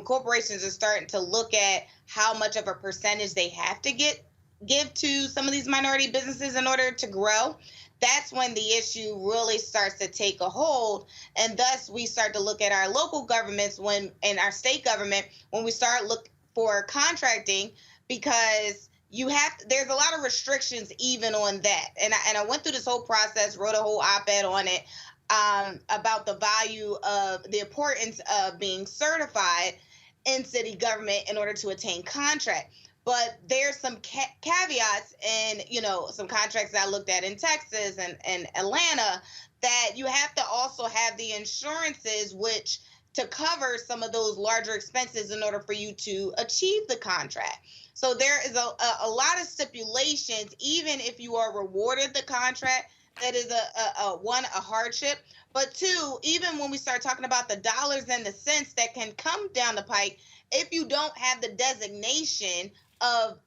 [SPEAKER 4] corporations are starting to look at how much of a percentage they have to give to some of these minority businesses in order to grow, that's when the issue really starts to take a hold. And thus we start to look at our local governments and our state government when we start look for contracting, because there's a lot of restrictions even on that. And I went through this whole process, wrote a whole op-ed on it about the value of the importance of being certified in city government in order to attain contract. But there's some caveats and, some contracts that I looked at in Texas and Atlanta that you have to also have the insurances to cover some of those larger expenses in order for you to achieve the contract. So there is a lot of stipulations, even if you are rewarded the contract, that is a hardship. But two, even when we start talking about the dollars and the cents that can come down the pike, if you don't have the designation of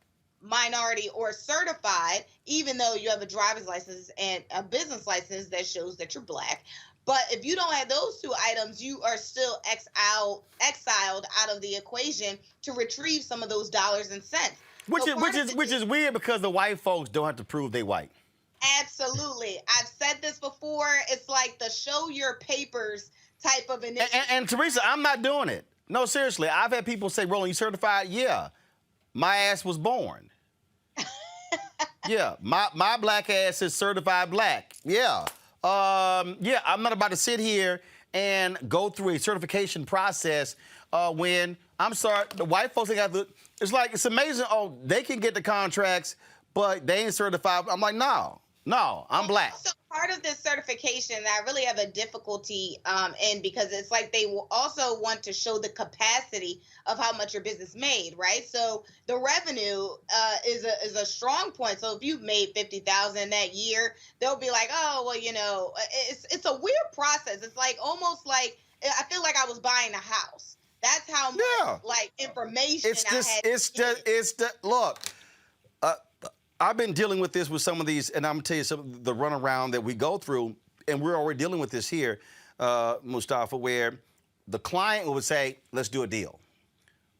[SPEAKER 4] minority or certified, even though you have a driver's license and a business license that shows that you're black, but if you don't have those two items, you are still exiled out of the equation to retrieve some of those dollars and cents.
[SPEAKER 1] Which is weird, because the white folks don't have to prove they white.
[SPEAKER 4] Absolutely. I've said this before. It's like the show your papers type of initiative.
[SPEAKER 1] And Teresa, I'm not doing it. No, seriously. I've had people say, Roland, you certified? Yeah. my ass was born. Yeah, my black ass is certified black. Yeah. Yeah, I'm not about to sit here and go through a certification process when, I'm sorry, the white folks ain't got the, it's amazing, oh, they can get the contracts, but they ain't certified. I'm like, no, I'm black.
[SPEAKER 4] Also, part of this certification that I really have a difficulty in, because it's like they will also want to show the capacity of how much your business made, right? So the revenue is a strong point. So if you've made $50,000 that year, they'll be like, oh, well, you know, it's a weird process. It's like almost like I feel like I was buying a house. That's how much like information
[SPEAKER 1] Look. I've been dealing with this with some of these, and I'm gonna tell you some of the runaround that we go through, and we're already dealing with this here, Mustafa, where the client would say, let's do a deal.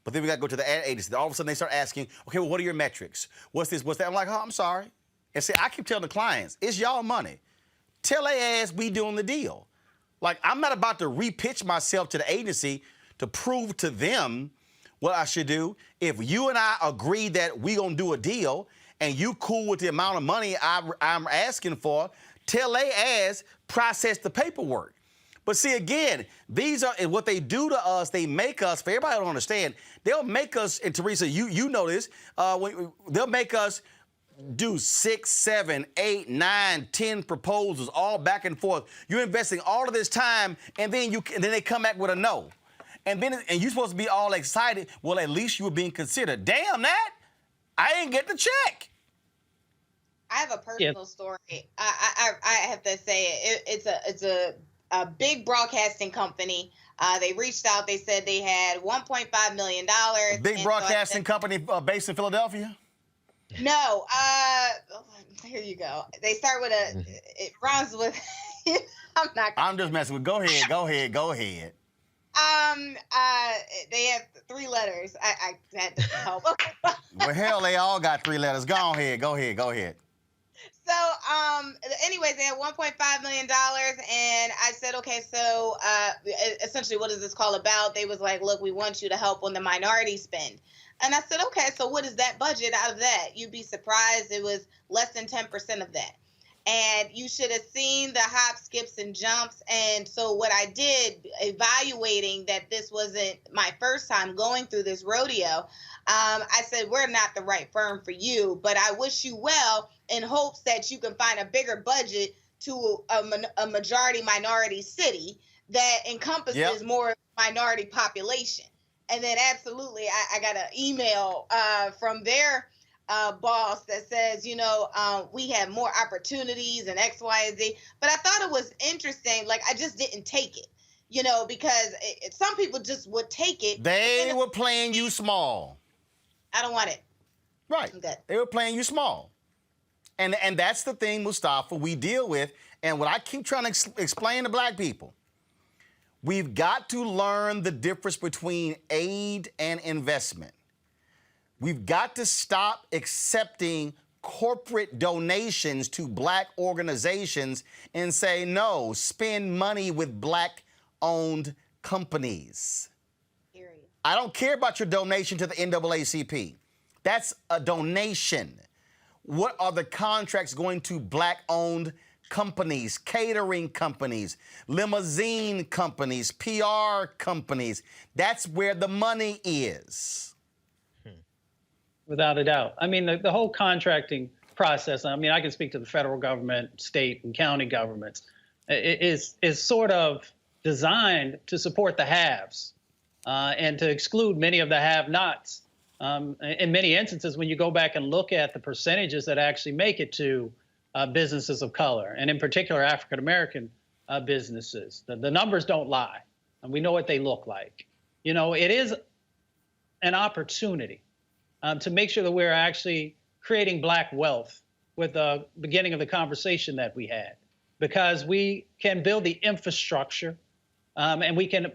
[SPEAKER 1] But then we got to go to the ad agency. All of a sudden they start asking, okay, well, what are your metrics? What's this, what's that? I'm like, oh, I'm sorry. And see, I keep telling the clients, it's y'all money. Tell their ass we doing the deal. Like, I'm not about to repitch myself to the agency to prove to them what I should do. If you and I agree that we gonna do a deal, and you cool with the amount of money I'm asking for, tell they ass process the paperwork. But see, again, these are what they do to us. They make us, for everybody don't understand, they'll make us, and Teresa, you know this, they'll make us do 6, 7, 8, 9, 10 proposals, all back and forth. You're investing all of this time, and then they come back with a no. And you're supposed to be all excited. Well, at least you were being considered. Damn that! I didn't get the check.
[SPEAKER 4] I have a personal story. I have to say it's a big broadcasting company. They reached out. They said they had $1.5 million.
[SPEAKER 1] Big broadcasting company based in Philadelphia?
[SPEAKER 4] No. Here you go. They start with it rhymes with. I'm
[SPEAKER 1] just messing with. Go ahead.
[SPEAKER 4] They have 3 letters. I had to help.
[SPEAKER 1] Well, hell, they all got 3 letters. Go ahead.
[SPEAKER 4] So, anyways, they had $1.5 million, and I said, okay, so essentially, what is this call about? They was like, look, we want you to help on the minority spend. And I said, okay, so what is that budget out of that? You'd be surprised it was less than 10% of that. And you should have seen the hops, skips, and jumps. And so what I did, evaluating that this wasn't my first time going through this rodeo, I said, we're not the right firm for you, but I wish you well in hopes that you can find a bigger budget to a majority minority city that encompasses more minority population. And then absolutely, I got an email from their boss that says, you know, we have more opportunities and X, Y, and Z. But I thought it was interesting. Like, I just didn't take it, you know, because some people just would take it.
[SPEAKER 1] They were playing you small.
[SPEAKER 4] I don't want it.
[SPEAKER 1] Right. They were playing you small. And that's the thing, Mustafa, we deal with. And what I keep trying to explain to black people, we've got to learn the difference between aid and investment. We've got to stop accepting corporate donations to black organizations and say, no, spend money with black-owned companies. Period. I don't care about your donation to the NAACP. That's a donation. What are the contracts going to black-owned companies, catering companies, limousine companies, PR companies? That's where the money is.
[SPEAKER 2] Without a doubt. I mean, the whole contracting process, I mean, I can speak to the federal government, state and county governments, is sort of designed to support the haves and to exclude many of the have-nots. In many instances, when you go back and look at the percentages that actually make it to businesses of color, and in particular, African-American businesses, the numbers don't lie, and we know what they look like. You know, it is an opportunity to make sure that we're actually creating black wealth with the beginning of the conversation that we had, because we can build the infrastructure and we can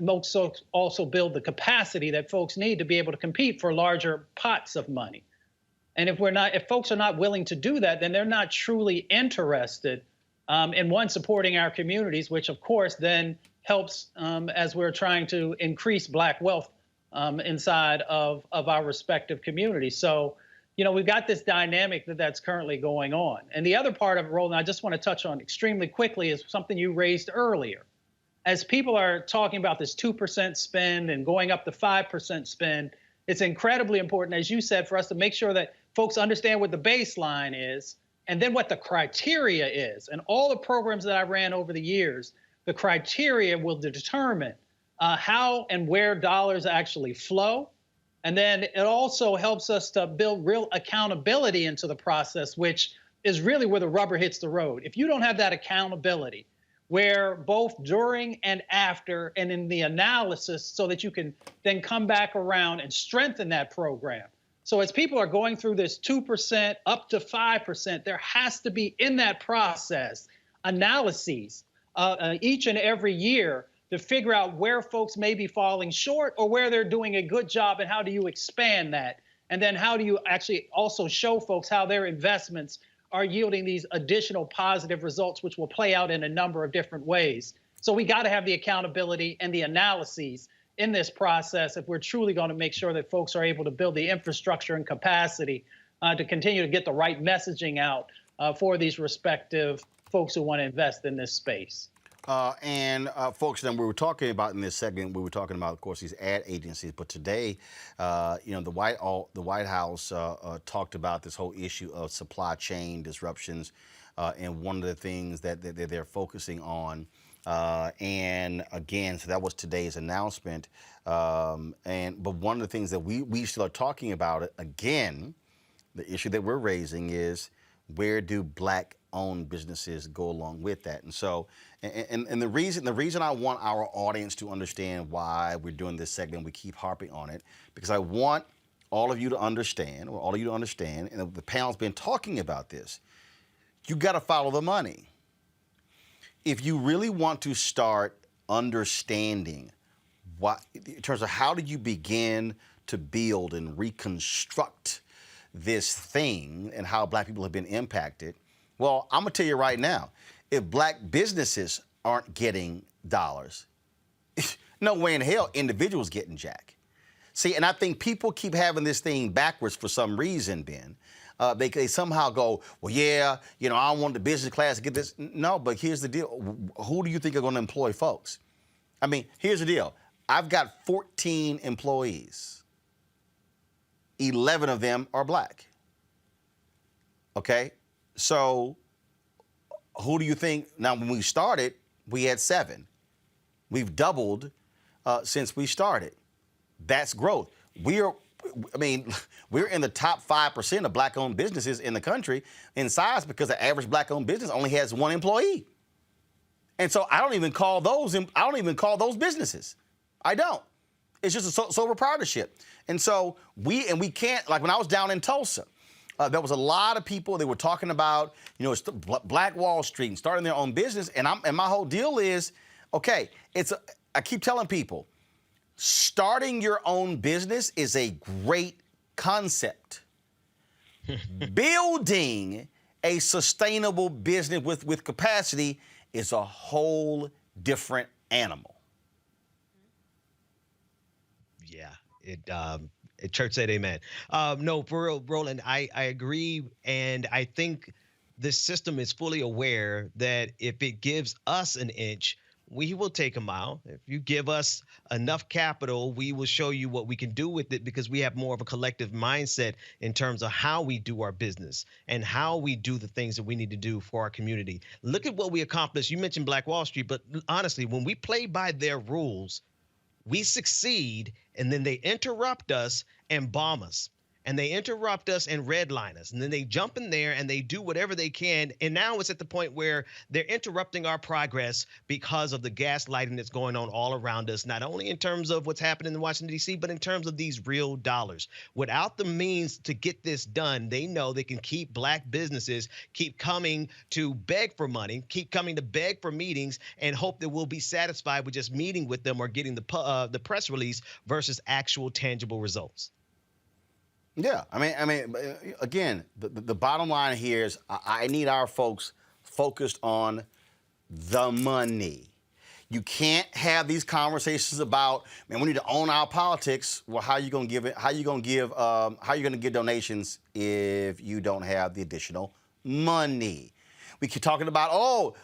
[SPEAKER 2] also build the capacity that folks need to be able to compete for larger pots of money. And if folks are not willing to do that, then they're not truly interested in supporting our communities, which of course then helps as we're trying to increase black wealth inside of our respective communities. So, we've got this dynamic that's currently going on. And the other part of it, Roland, I just want to touch on extremely quickly is something you raised earlier. As people are talking about this 2% spend and going up to 5% spend, it's incredibly important, as you said, for us to make sure that folks understand what the baseline is and then what the criteria is. And all the programs that I ran over the years, the criteria will determine how and where dollars actually flow. And then it also helps us to build real accountability into the process, which is really where the rubber hits the road. If you don't have that accountability, where both during and after and in the analysis so that you can then come back around and strengthen that program. So as people are going through this 2% up to 5%, there has to be in that process analyses each and every year to figure out where folks may be falling short or where they're doing a good job, and how do you expand that? And then how do you actually also show folks how their investments are yielding these additional positive results, which will play out in a number of different ways. So we got to have the accountability and the analyses in this process if we're truly going to make sure that folks are able to build the infrastructure and capacity to continue to get the right messaging out for these respective folks who want to invest in this space.
[SPEAKER 1] Folks, then we were talking about in this segment, we were talking about, of course, these ad agencies. But today, the White House talked about this whole issue of supply chain disruptions, and one of the things that they're focusing on. And again, so that was today's announcement. But one of the things that we still are talking about it again, the issue that we're raising is, where do Black-owned businesses go along with that? And so, and the reason I want our audience to understand why we're doing this segment, we keep harping on it, because I want all of you to understand, and the panel's been talking about this, you got to follow the money. If you really want to start understanding what, in terms of how did you begin to build and reconstruct this thing and how Black people have been impacted, well, I'm gonna tell you right now, if Black businesses aren't getting dollars, no way in hell individuals getting jack. See, and I think people keep having this thing backwards for some reason, Ben. They somehow go, well, yeah, I don't want the business class to get this. No, but here's the deal. Who do you think are gonna employ folks? I mean, here's the deal. I've got 14 employees. 11 of them are Black. Okay? So who do you think? Now, when we started, we had 7. We've doubled since we started. That's growth. We're in the top 5% of Black-owned businesses in the country in size, because the average Black-owned business only has 1 employee. And so I don't even call those businesses. I don't. It's just a sole proprietorship. And so we can't, like when I was down in Tulsa, there was a lot of people, they were talking about, it's Black Wall Street and starting their own business. And my whole deal is, okay, I keep telling people, starting your own business is a great concept. Building a sustainable business with capacity is a whole different animal.
[SPEAKER 3] Yeah, church said amen. No, for real, Roland, I agree. And I think this system is fully aware that if it gives us an inch, we will take a mile. If you give us enough capital, we will show you what we can do with it, because we have more of a collective mindset in terms of how we do our business and how we do the things that we need to do for our community. Look at what we accomplished. You mentioned Black Wall Street, but honestly, when we play by their rules, we succeed, and then they interrupt us and bomb us. And they interrupt us and redline us. And then they jump in there and they do whatever they can. And now it's at the point where they're interrupting our progress because of the gaslighting that's going on all around us, not only in terms of what's happening in Washington, D.C., but in terms of these real dollars. Without the means to get this done, they know they can keep Black businesses keep coming to beg for money, keep coming to beg for meetings, and hope that we'll be satisfied with just meeting with them or getting the press release versus actual tangible results.
[SPEAKER 1] Yeah, I mean, again, the bottom line here is I need our folks focused on the money. You can't have these conversations about, man, we need to own our politics. Well, how are you going to give it? How are you going to give? How are you going to give donations if you don't have the additional money? We keep talking about,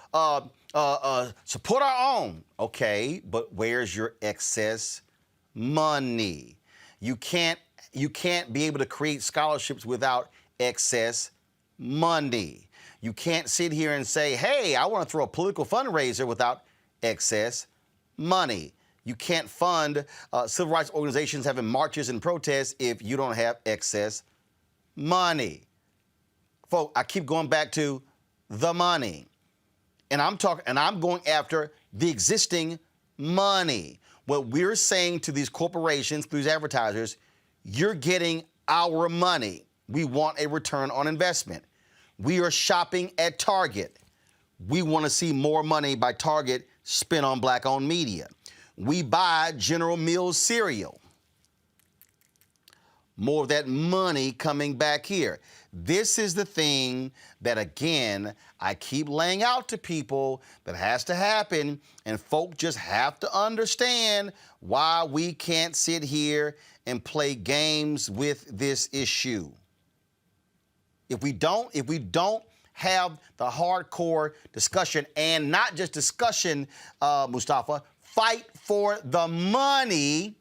[SPEAKER 1] support our own. Okay, but where's your excess money? You can't be able to create scholarships without excess money. You can't sit here and say, hey, I want to throw a political fundraiser without excess money. You can't fund civil rights organizations having marches and protests if you don't have excess money. Folks, I keep going back to the money. And I'm going after the existing money. What we're saying to these corporations, these advertisers, you're getting our money. We want a return on investment. We are shopping at Target. We want to see more money by Target spent on Black-owned media. We buy General Mills cereal. More of that money coming back here. This is the thing that, again, I keep laying out to people that has to happen, and folk just have to understand why we can't sit here and play games with this issue. If we don't have the hardcore discussion, and not just discussion, Mustafa, fight for the money,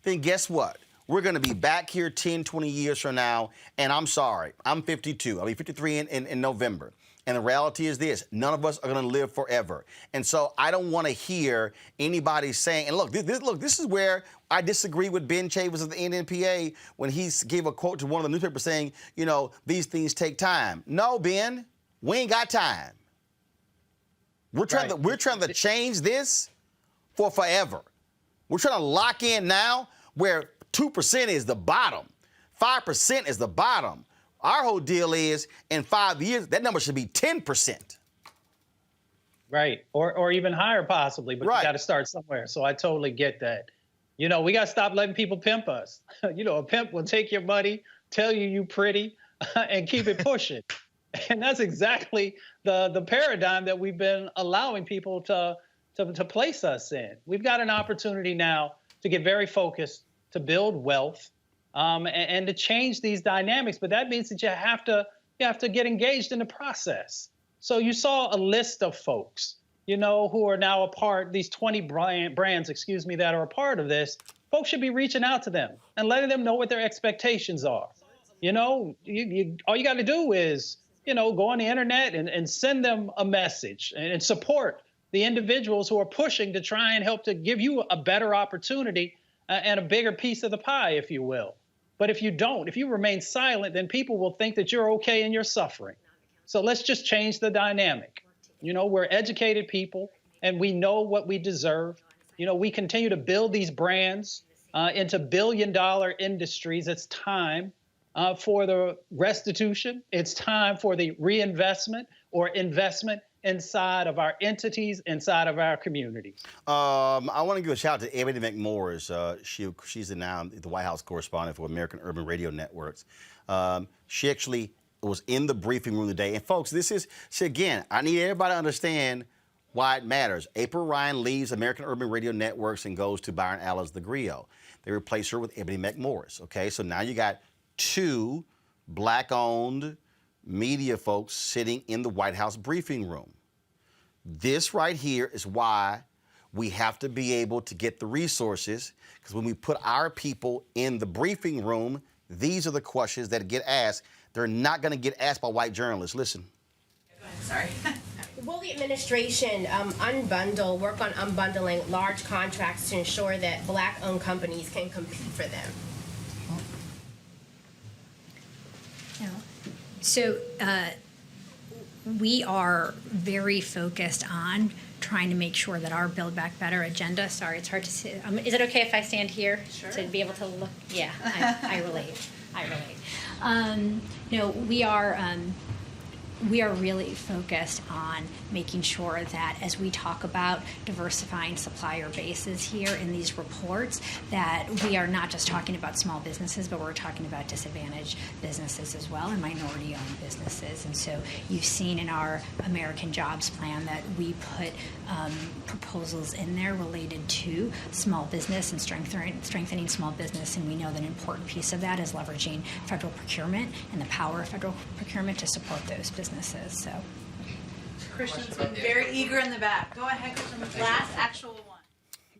[SPEAKER 1] then guess what? We're going to be back here 10, 20 years from now, and I'm sorry, I'm 52. I'll be 53 in November. And the reality is this, none of us are going to live forever. And so I don't want to hear anybody saying, and look, this is where I disagree with Ben Chavez of the NNPA when he gave a quote to one of the newspapers saying, you know, these things take time. No, Ben, we ain't got time. We're trying to change this for forever. We're trying to lock in now where 2% is the bottom, 5% is the bottom. Our whole deal is, in 5 years, that number should be 10%.
[SPEAKER 2] Right, or even higher possibly, but you got to start somewhere. So I totally get that. You know, we got to stop letting people pimp us. You know, a pimp will take your money, tell you pretty, and keep it pushing. And that's exactly the paradigm that we've been allowing people to place us in. We've got an opportunity now to get very focused, to build wealth, and to change these dynamics. But that means that you have to get engaged in the process. So you saw a list of folks, you know, who are now a part, these 20 brands, that are a part of this. Folks should be reaching out to them and letting them know what their expectations are. You know, all you got to do is, you know, go on the internet and send them a message and support the individuals who are pushing to try and help to give you a better opportunity and a bigger piece of the pie, if you will. But if you remain silent, then people will think that you're okay and you're suffering. So let's just change the dynamic. You know, we're educated people and we know what we deserve. You know, we continue to build these brands into billion-dollar industries. It's time for the restitution. It's time for the reinvestment or investment inside of our entities, inside of our communities.
[SPEAKER 1] I want to give a shout out to Ebony McMorris. She's now the White House correspondent for American Urban Radio Networks. She actually was in the briefing room today. And folks, again, I need everybody to understand why it matters. April Ryan leaves American Urban Radio Networks and goes to Byron Allen's The Griot. They replace her with Ebony McMorris, okay? So now you got two Black-owned media folks sitting in the White House briefing room. This right here is why we have to be able to get the resources, because when we put our people in the briefing room, these are the questions that get asked. They're not going to get asked by white journalists. Listen.
[SPEAKER 23] Sorry. Will the administration work on unbundling large contracts to ensure that Black-owned companies can compete for them?
[SPEAKER 5] So we are very focused on trying to make sure that our Build Back Better agenda, sorry, it's hard to see. Is it okay if I stand here to be able to look? Yeah, I relate. You know, we are we are really focused on making sure that as we talk about diversifying supplier bases here in these reports, that we are not just talking about small businesses, but we're talking about disadvantaged businesses as well and minority-owned businesses. And so you've seen in our American Jobs Plan that we put proposals in there related to small business and strengthening small business, and we know that an important piece of that is leveraging federal procurement and the power of federal procurement to support those businesses. So,
[SPEAKER 6] Christian's been very eager in the back. Go ahead, Christian. Last actual one.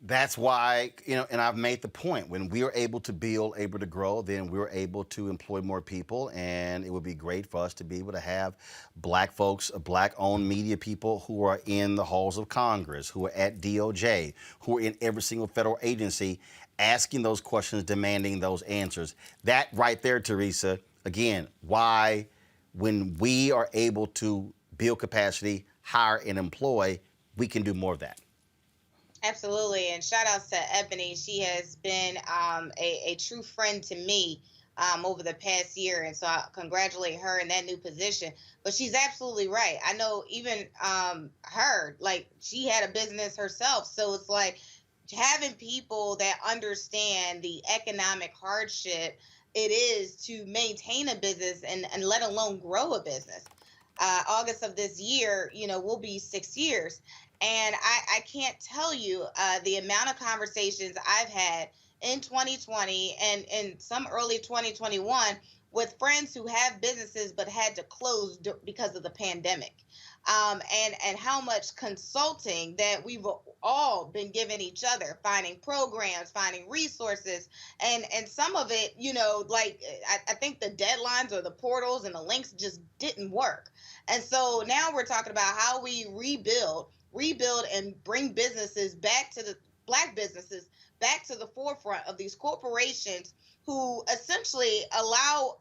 [SPEAKER 1] That's why, and I've made the point, when we are able to build, able to grow, then we're able to employ more people, and it would be great for us to be able to have black folks, black-owned media people who are in the halls of Congress, who are at DOJ, who are in every single federal agency, asking those questions, demanding those answers. That right there, Teresa, again, why when we are able to build capacity, hire and employ, we can do more of that.
[SPEAKER 4] Absolutely, and shout outs to Ebony. She has been a true friend to me over the past year, and so I congratulate her in that new position. But she's absolutely right. I know even her, like, she had a business herself, so it's like having people that understand the economic hardship it is to maintain a business and let alone grow a business. August of this year, will be 6 years. And I can't tell you the amount of conversations I've had in 2020 and some early 2021 with friends who have businesses but had to close because of the pandemic. And how much consulting that we've all been giving each other, finding programs, finding resources, and some of it, like I think the deadlines or the portals and the links just didn't work. And so now we're talking about how we rebuild and bring businesses back to the black businesses back to the forefront of these corporations who essentially allow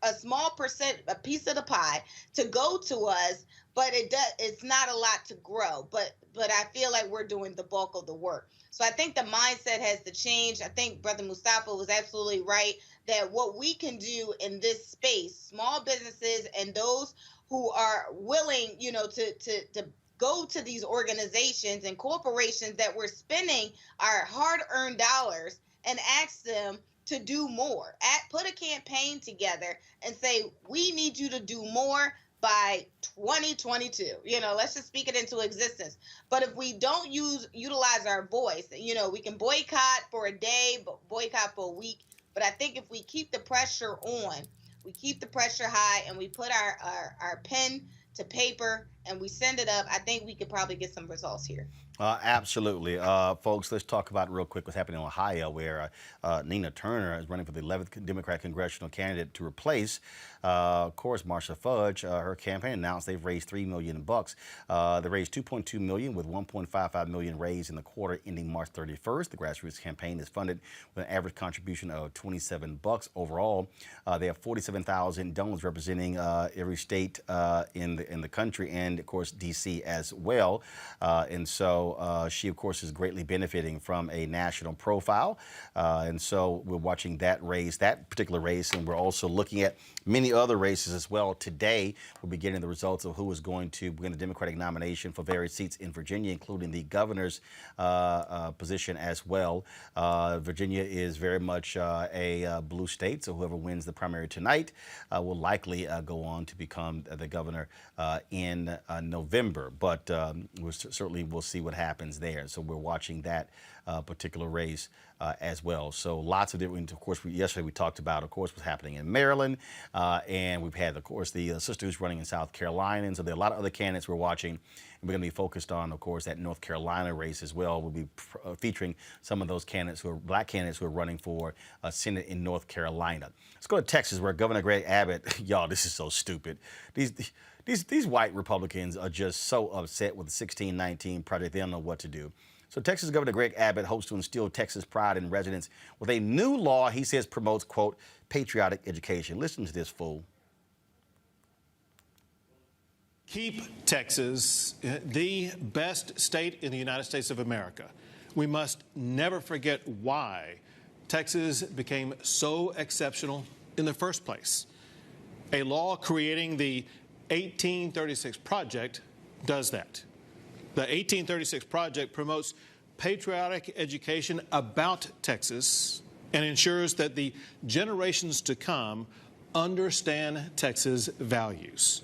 [SPEAKER 4] a small percent, a piece of the pie to go to us, but it's not a lot to grow. But I feel like we're doing the bulk of the work. So I think the mindset has to change. I think Brother Mustafa was absolutely right that what we can do in this space, small businesses and those who are willing, to go to these organizations and corporations that we're spending our hard-earned dollars and ask them to do more. Put a campaign together and say, we need you to do more by 2022. Let's just speak it into existence. But if we don't utilize our voice, we can boycott for a day, boycott for a week. But I think if we keep the pressure on, we keep the pressure high, and we put our pen to paper and we send it up, I think we could probably get some results here.
[SPEAKER 1] Absolutely. Folks, let's talk about real quick what's happening in Ohio, where Nina Turner is running for the 11th Democratic congressional candidate to replace, of course, Marcia Fudge. Her campaign announced they've raised $3 million. They raised $2.2 million with $1.55 million raised in the quarter ending March 31st. The grassroots campaign is funded with an average contribution of $27 overall. They have 47,000 donors representing every state in the country, and of course D.C. as well. And so she, of course, is greatly benefiting from a national profile. And so we're watching that particular race, and we're also looking at many other races as well. Today, we'll be getting the results of who is going to win the Democratic nomination for various seats in Virginia, including the governor's position as well. Virginia is very much a blue state, so whoever wins the primary tonight will likely go on to become the governor in November. But we'll see what happens there. So we're watching that particular race as well. So lots of different, of course, yesterday we talked about, of course, what's happening in Maryland. And we've had, of course, the sister who's running in South Carolina. And so there are a lot of other candidates we're watching. And we're going to be focused on, of course, that North Carolina race as well. We'll be featuring some of those candidates who are black candidates who are running for Senate in North Carolina. Let's go to Texas, where Governor Greg Abbott, y'all, this is so stupid. These white Republicans are just so upset with the 1619 project. They don't know what to do. So Texas Governor Greg Abbott hopes to instill Texas pride in residents with a new law he says promotes, quote, patriotic education. Listen to this fool.
[SPEAKER 7] Keep Texas the best state in the United States of America. We must never forget why Texas became so exceptional in the first place. A law creating the 1836 Project does that. The 1836 Project promotes patriotic education about Texas and ensures that the generations to come understand Texas values.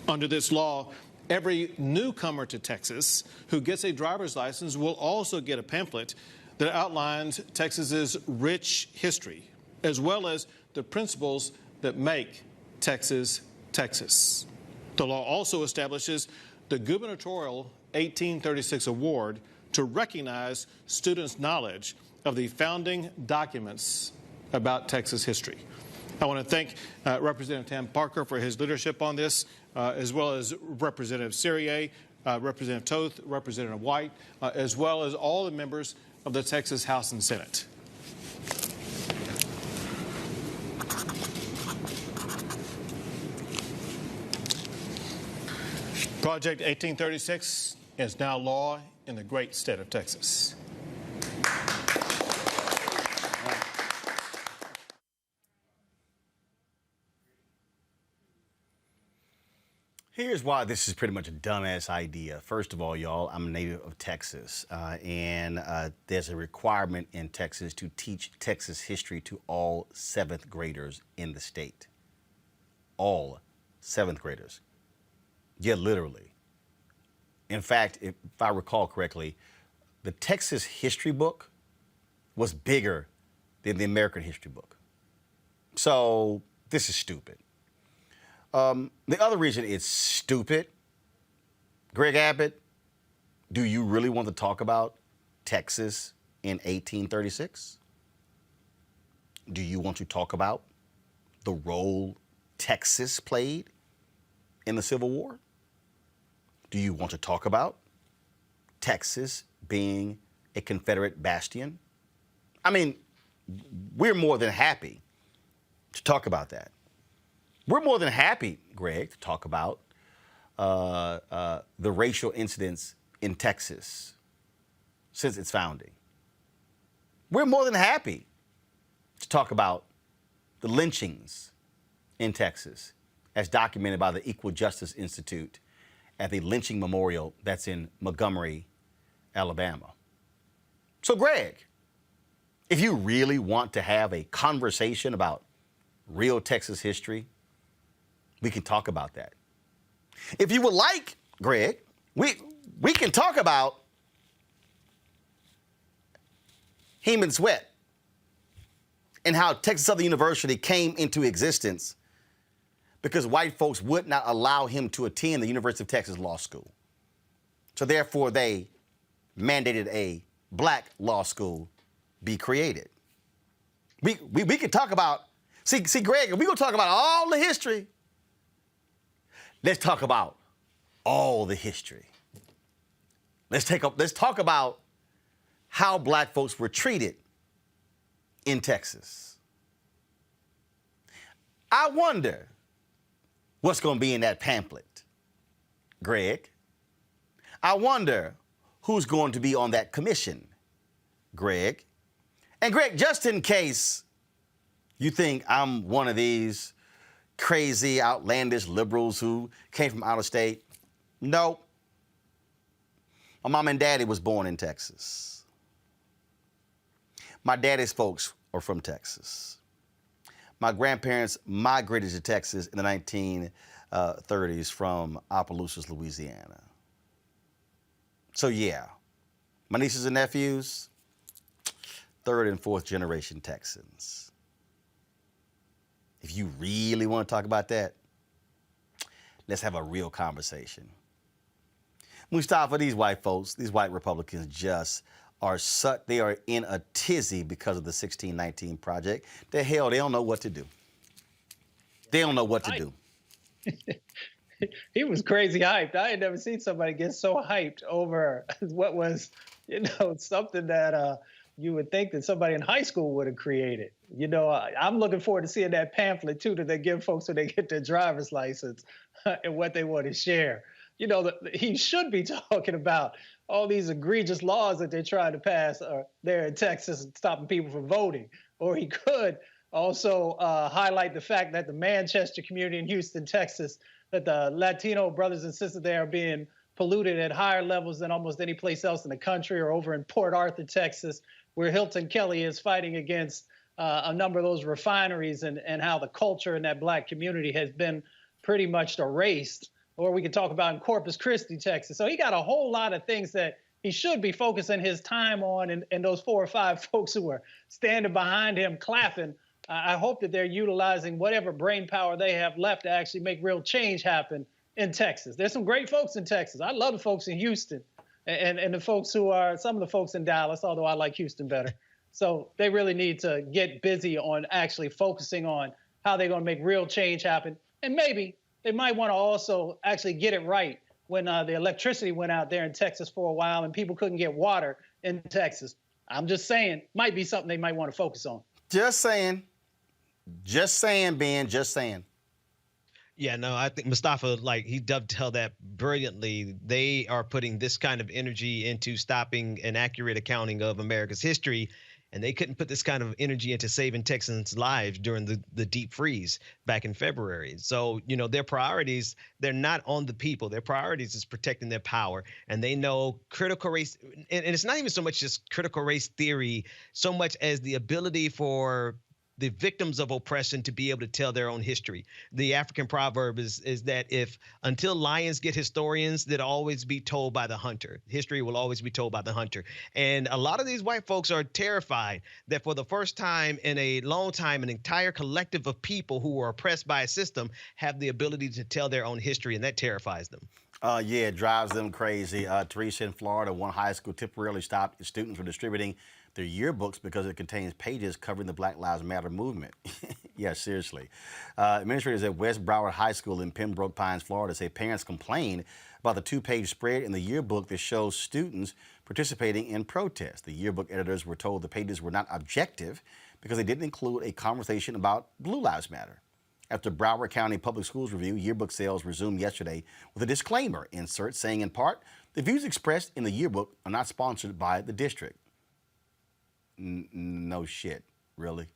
[SPEAKER 7] Under this law, every newcomer to Texas who gets a driver's license will also get a pamphlet that outlines Texas's rich history, as well as the principles that make Texas, Texas. The law also establishes the gubernatorial 1836 award to recognize students' knowledge of the founding documents about Texas history. I want to thank Representative Tam Parker for his leadership on this, as well as Representative Serrier, Representative Toth, Representative White, as well as all the members of the Texas House and Senate. Project 1836 is now law in the great state of Texas.
[SPEAKER 1] Here's why this is pretty much a dumbass idea. First of all, y'all, I'm a native of Texas, and there's a requirement in Texas to teach Texas history to all 7th graders in the state. All 7th graders. Yeah, literally. In fact, if I recall correctly, the Texas history book was bigger than the American history book. So this is stupid. The other reason it's stupid, Greg Abbott, do you really want to talk about Texas in 1836? Do you want to talk about the role Texas played in the Civil War? Do you want to talk about Texas being a Confederate bastion? I mean, we're more than happy to talk about that. We're more than happy, Greg, to talk about the racial incidents in Texas since its founding. We're more than happy to talk about the lynchings in Texas as documented by the Equal Justice Institute at the lynching memorial that's in Montgomery, Alabama. So, Greg, if you really want to have a conversation about real Texas history, we can talk about that. If you would like, Greg, we can talk about Heman Sweat and how Texas Southern University came into existence because white folks would not allow him to attend the University of Texas Law School. So therefore, they mandated a black law school be created. We can talk about, see, Greg, if we're going to talk about all the history, let's talk about all the history. Let's talk about how black folks were treated in Texas. I wonder what's going to be in that pamphlet, Greg. I wonder who's going to be on that commission, Greg. And Greg, just in case you think I'm one of these crazy, outlandish liberals who came from out of state, no. My mom and daddy was born in Texas. My daddy's folks are from Texas. My grandparents migrated to Texas in the 1930s from Opelousas, Louisiana. So yeah, my nieces and nephews, 3rd and 4th generation Texans. If you really want to talk about that, let's have a real conversation. Mustafa, these white folks, these white Republicans just are they are in a tizzy because of the 1619 Project. The hell, they don't know what to do. They don't know what to do.
[SPEAKER 2] He was crazy hyped. I had never seen somebody get so hyped over what was, something that you would think that somebody in high school would have created. I'm looking forward to seeing that pamphlet, too, that they give folks when they get their driver's license and what they want to share. He should be talking about all these egregious laws that they're trying to pass there in Texas, stopping people from voting. Or he could also highlight the fact that the Manchester community in Houston, Texas, that the Latino brothers and sisters there are being polluted at higher levels than almost any place else in the country, or over in Port Arthur, Texas, where Hilton Kelly is fighting against a number of those refineries, and how the culture in that black community has been pretty much erased. Or we could talk about in Corpus Christi, Texas. So he got a whole lot of things that he should be focusing his time on, and those 4 or 5 folks who are standing behind him clapping, I hope that they're utilizing whatever brain power they have left to actually make real change happen in Texas. There's some great folks in Texas. I love the folks in Houston, and the folks who are, some of the folks in Dallas, although I like Houston better. So they really need to get busy on actually focusing on how they're going to make real change happen. And maybe they might want to also actually get it right when the electricity went out there in Texas for a while and people couldn't get water in Texas. I'm just saying, might be something they might want to focus on.
[SPEAKER 1] Just saying. Just saying, Ben, just saying.
[SPEAKER 3] Yeah, no, I think Mustafa, like, he dovetailed that brilliantly. They are putting this kind of energy into stopping an accurate accounting of America's history, and they couldn't put this kind of energy into saving Texans' lives during the deep freeze back in February. So, you know, their priorities, they're not on the people. Their priorities is protecting their power, and they know critical race, and it's not even so much just critical race theory, so much as the ability for the victims of oppression to be able to tell their own history. The African proverb is that if until lions get historians, they'll always be told by the hunter. History will always be told by the hunter. And a lot of these white folks are terrified that for the first time in a long time, an entire collective of people who were oppressed by a system have the ability to tell their own history, and that terrifies them.
[SPEAKER 1] Yeah, it drives them crazy. Teresa, in Florida, one high school temporarily stopped its students from distributing their yearbooks because it contains pages covering the Black Lives Matter movement. Yeah, seriously. Administrators at West Broward High School in Pembroke Pines, Florida, say parents complained about the 2-page spread in the yearbook that shows students participating in protests. The yearbook editors were told the pages were not objective because they didn't include a conversation about Blue Lives Matter. After Broward County Public Schools review, yearbook sales resumed yesterday with a disclaimer insert saying, in part, the views expressed in the yearbook are not sponsored by the district. No shit, really.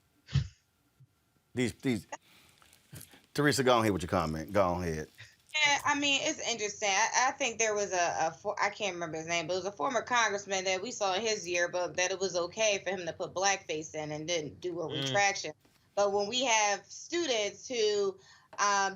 [SPEAKER 1] These. Teresa, go ahead with your comment. Go ahead.
[SPEAKER 4] Yeah, I mean, it's interesting. I think there was I can't remember his name, but it was a former congressman that we saw in his yearbook that it was okay for him to put blackface in and didn't do a retraction. But when we have students who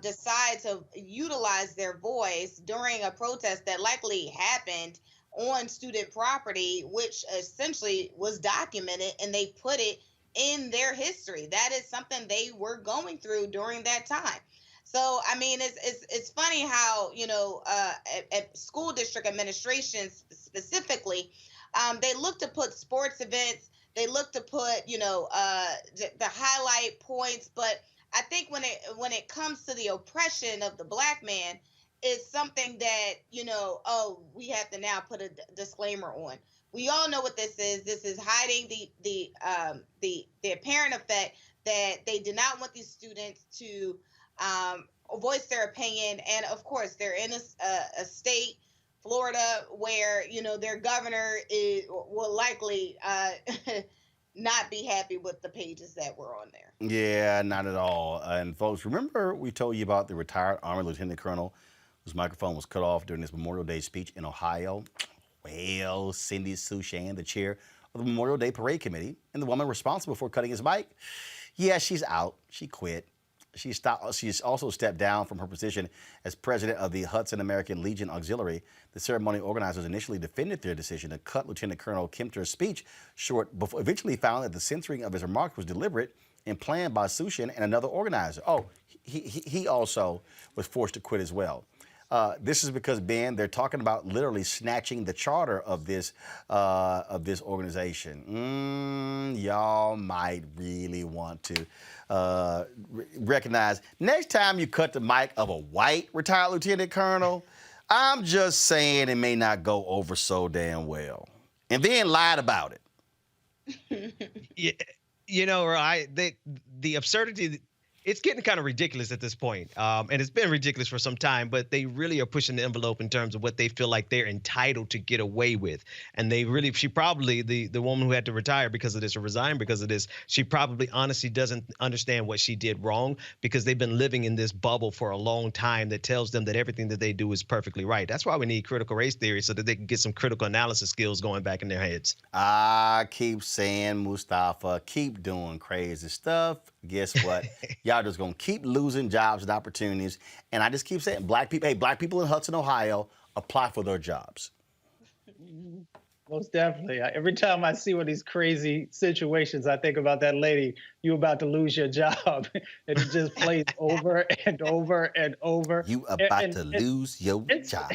[SPEAKER 4] decide to utilize their voice during a protest that likely happened on student property, which essentially was documented, and they put it in their history, that is something they were going through during that time. So, I mean, it's funny how, you know, at school district administrations specifically, they look to put sports events, they look to put, you know, the highlight points. But I think when it comes to the oppression of the black man, it's something that, you know, we have to now put a disclaimer on. We all know what this is. This is hiding the apparent effect that they did not want these students to voice their opinion. And of course, they're in a state, Florida, where, you know, their governor will likely not be happy with the pages that were on there.
[SPEAKER 1] Yeah, not at all. And folks, remember we told you about the retired Army Lieutenant Colonel whose microphone was cut off during his Memorial Day speech in Ohio? Well, Cindy Sushan, the chair of the Memorial Day Parade Committee, and the woman responsible for cutting his mic, yeah, she's out. She quit. She's also stepped down from her position as president of the Hudson American Legion Auxiliary. The ceremony organizers initially defended their decision to cut Lieutenant Colonel Kempter's speech short, before eventually found that the censoring of his remarks was deliberate and planned by Sushan and another organizer. Oh, he also was forced to quit as well. This is because, Ben, they're talking about literally snatching the charter of this organization. Y'all might really want to recognize next time you cut the mic of a white retired lieutenant colonel, I'm just saying it may not go over so damn well. And then lied about it.
[SPEAKER 3] Yeah, you know, the absurdity It's getting kind of ridiculous at this point. And it's been ridiculous for some time, but they really are pushing the envelope in terms of what they feel like they're entitled to get away with. And she probably, the woman who had to retire because of this or resign because of this, she probably honestly doesn't understand what she did wrong because they've been living in this bubble for a long time that tells them that everything that they do is perfectly right. That's why we need critical race theory so that they can get some critical analysis skills going back in their heads.
[SPEAKER 1] I keep saying, Mustafa, keep doing crazy stuff. Guess what? Y'all just gonna keep losing jobs and opportunities. And I just keep saying, black people in Hudson, Ohio, apply for their jobs.
[SPEAKER 2] Most definitely. Every time I see one of these crazy situations, I think about that lady, you about to lose your job. And it just plays over and over and over.
[SPEAKER 1] You about to lose your job.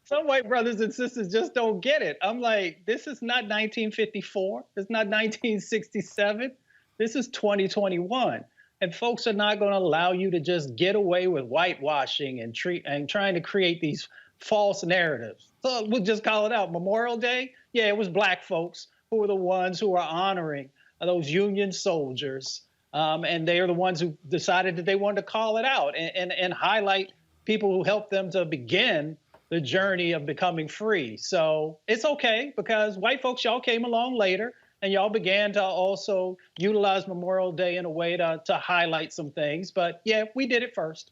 [SPEAKER 2] Some white brothers and sisters just don't get it. I'm like, this is not 1954. It's not 1967. This is 2021. And folks are not going to allow you to just get away with whitewashing and trying to create these false narratives. So we'll just call it out. Memorial Day, yeah, it was black folks who were the ones who were honoring those Union soldiers. And they are the ones who decided that they wanted to call it out and highlight people who helped them to begin the journey of becoming free. So it's okay because white folks, y'all came along later. And y'all began to also utilize Memorial Day in a way to highlight some things. But yeah, we did it first.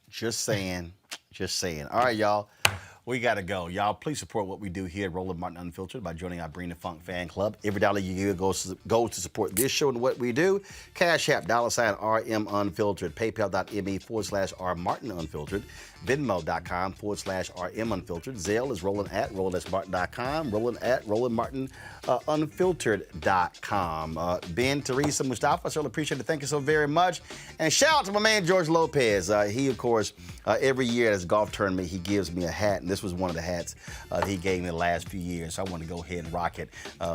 [SPEAKER 2] Just saying. All right, y'all. We got to go. Y'all, please support what we do here at Roland Martin Unfiltered by joining our Bring the Funk fan club. Every dollar you give goes to support this show and what we do. Cash App, $RM Unfiltered, PayPal.me/R Martin Unfiltered, Venmo.com/RM Unfiltered. Zelle is Roland@RolandSMartin.com, Roland@RolandMartinUnfiltered.com. Ben, Teresa, Mustafa, I certainly appreciate it. Thank you so very much. And shout out to my man, George Lopez. He, of course, every year at his golf tournament, he gives me a hat. And this was one of the hats that he gave me the last few years. So I want to go ahead and rock it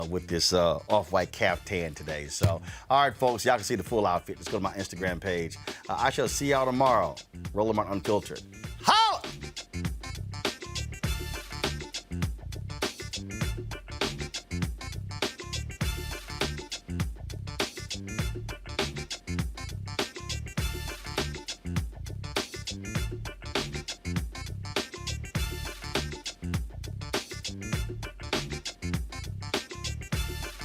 [SPEAKER 2] with this off-white caftan today. So, all right, folks, y'all can see the full outfit. Let's go to my Instagram page. I shall see y'all tomorrow. Roland Martin Unfiltered. Hi!